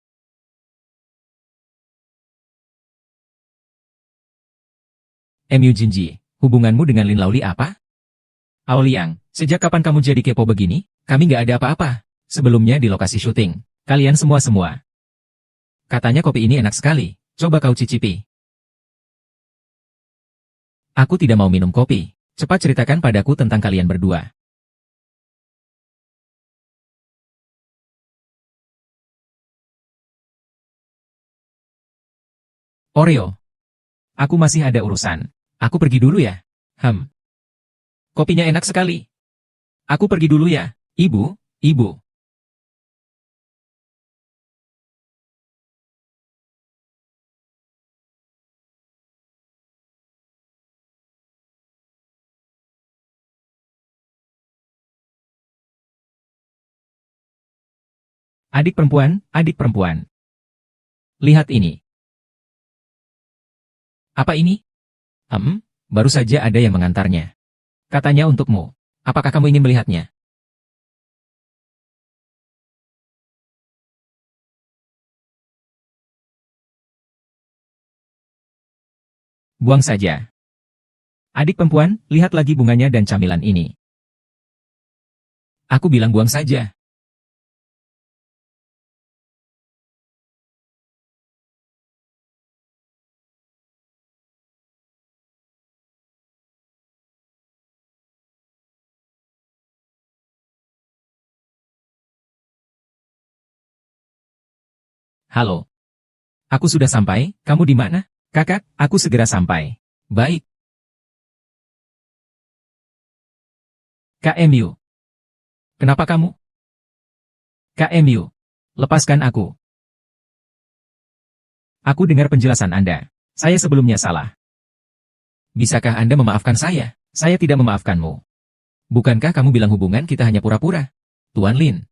Mu Jinji, hubunganmu dengan Lin Laoli apa? Aoliang, sejak kapan kamu jadi kepo begini? Kami nggak ada apa-apa. Sebelumnya di lokasi syuting. Kalian semua-semua. Katanya kopi ini enak sekali. Coba kau cicipi. Aku tidak mau minum kopi. Cepat ceritakan padaku tentang kalian berdua. Oreo. Aku masih ada urusan. Aku pergi dulu ya. Kopinya enak sekali. Aku pergi dulu ya. Ibu. Adik perempuan. Lihat ini. Apa ini? Baru saja ada yang mengantarnya. Katanya untukmu. Apakah kamu ingin melihatnya? Buang saja. Adik perempuan, lihat lagi bunganya dan camilan ini. Aku bilang buang saja. Halo. Aku sudah sampai, kamu di mana? Kakak, aku segera sampai. Baik. KMU. Kenapa kamu? KMU. Lepaskan aku. Aku dengar penjelasan Anda. Saya sebelumnya salah. Bisakah Anda memaafkan saya? Saya tidak memaafkanmu. Bukankah kamu bilang hubungan kita hanya pura-pura? Tuan Lin.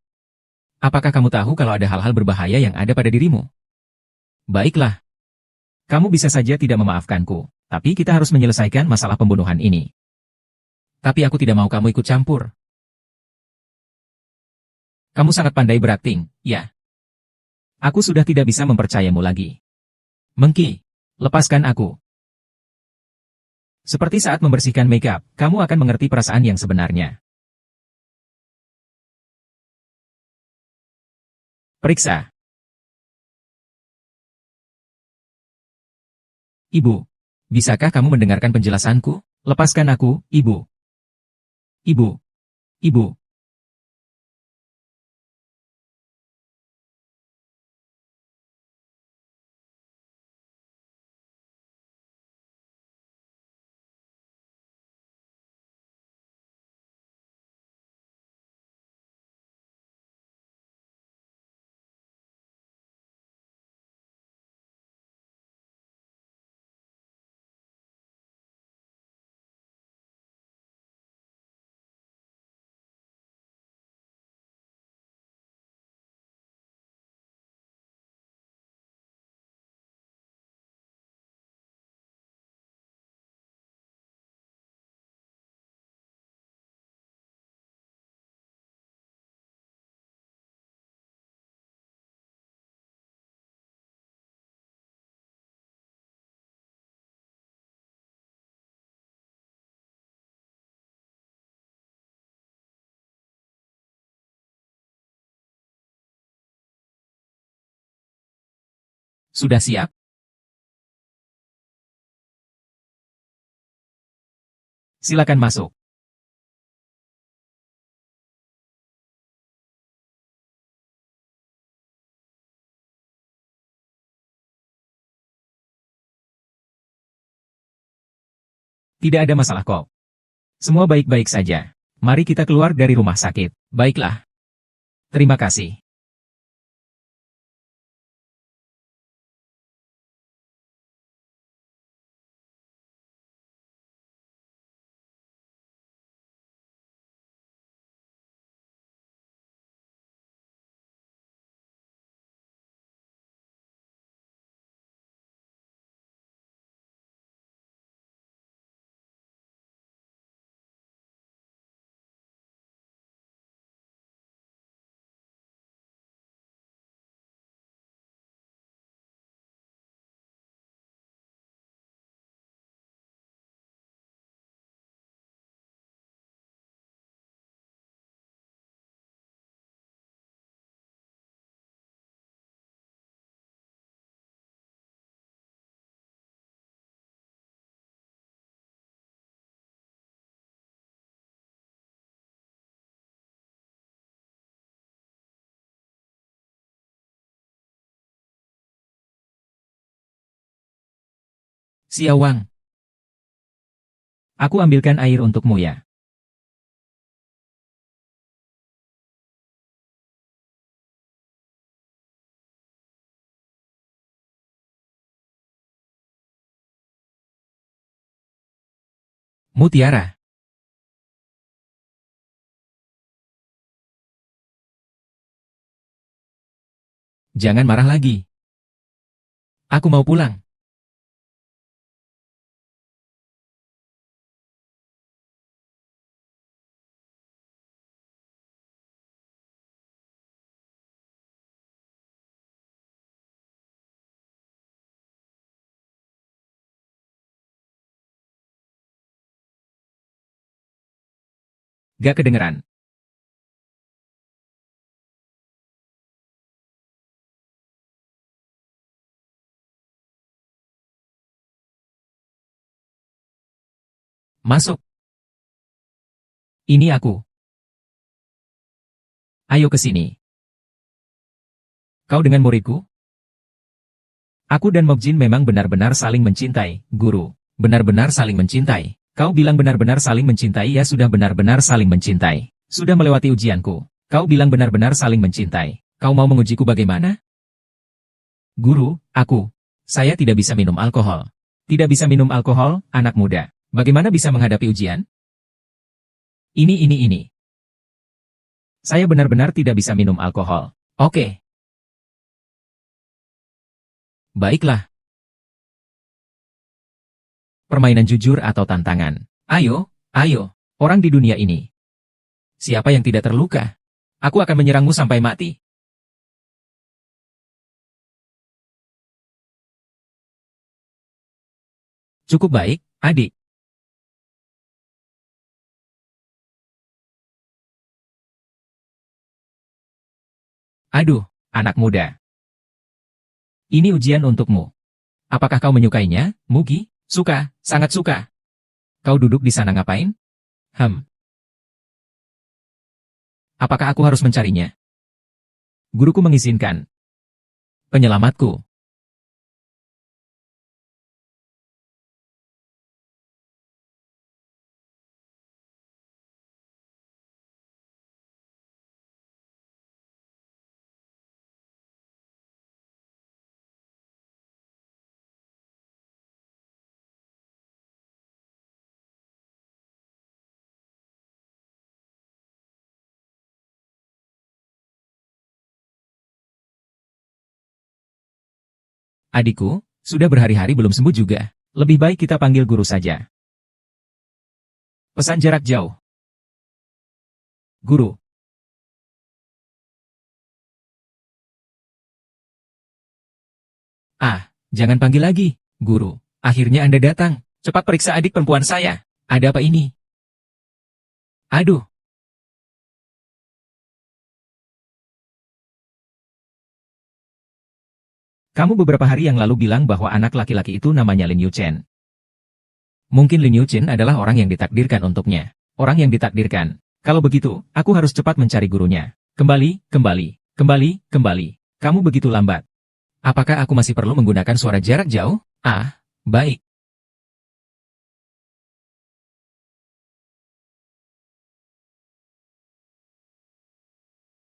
Apakah kamu tahu kalau ada hal-hal berbahaya yang ada pada dirimu? Baiklah. Kamu bisa saja tidak memaafkanku, tapi kita harus menyelesaikan masalah pembunuhan ini. Tapi aku tidak mau kamu ikut campur. Kamu sangat pandai berakting, ya. Aku sudah tidak bisa mempercayamu lagi. Mengki, lepaskan aku. Seperti saat membersihkan makeup, kamu akan mengerti perasaan yang sebenarnya. Periksa. Ibu, bisakah kamu mendengarkan penjelasanku? Lepaskan aku, Ibu. Ibu. Sudah siap? Silakan masuk. Tidak ada masalah kok. Semua baik-baik saja. Mari kita keluar dari rumah sakit. Baiklah. Terima kasih. Xiao Wang. Aku ambilkan air untukmu ya. Mutiara. Jangan marah lagi. Aku mau pulang. Gak kedengeran. Masuk. Ini aku. Ayo ke sini. Kau dengan muridku? Aku dan Mokjin memang benar-benar saling mencintai, guru. Benar-benar saling mencintai. Kau bilang benar-benar saling mencintai, ya sudah benar-benar saling mencintai. Sudah melewati ujianku. Kau bilang benar-benar saling mencintai. Kau mau mengujiku bagaimana? Guru, saya tidak bisa minum alkohol. Tidak bisa minum alkohol, anak muda. Bagaimana bisa menghadapi ujian? Ini. Saya benar-benar tidak bisa minum alkohol. Oke. Baiklah. Permainan jujur atau tantangan. Ayo. Orang di dunia ini. Siapa yang tidak terluka? Aku akan menyerangmu sampai mati. Cukup baik, adik. Aduh, anak muda. Ini ujian untukmu. Apakah kau menyukainya, Mugi? Suka, sangat suka. Kau duduk di sana ngapain? Apakah aku harus mencarinya? Guruku mengizinkan. Penyelamatku. Adikku, sudah berhari-hari belum sembuh juga. Lebih baik kita panggil guru saja. Pesan jarak jauh. Guru. Jangan panggil lagi, guru. Akhirnya Anda datang. Cepat periksa adik perempuan saya. Ada apa ini? Aduh. Kamu beberapa hari yang lalu bilang bahwa anak laki-laki itu namanya Lin Yuchen. Mungkin Lin Yuchen adalah orang yang ditakdirkan untuknya. Orang yang ditakdirkan. Kalau begitu, aku harus cepat mencari gurunya. Kembali. Kamu begitu lambat. Apakah aku masih perlu menggunakan suara jarak jauh? Baik.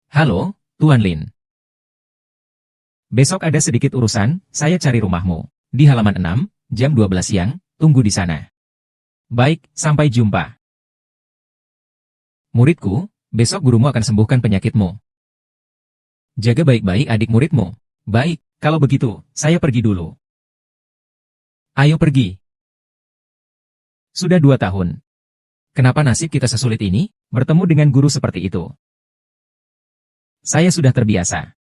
Halo, Tuan Lin. Besok ada sedikit urusan, saya cari rumahmu. Di halaman 6, jam 12 siang, tunggu di sana. Baik, sampai jumpa. Muridku, besok gurumu akan sembuhkan penyakitmu. Jaga baik-baik adik muridmu. Baik, kalau begitu, saya pergi dulu. Ayo pergi. Sudah 2 tahun. Kenapa nasib kita sesulit ini? Bertemu dengan guru seperti itu. Saya sudah terbiasa.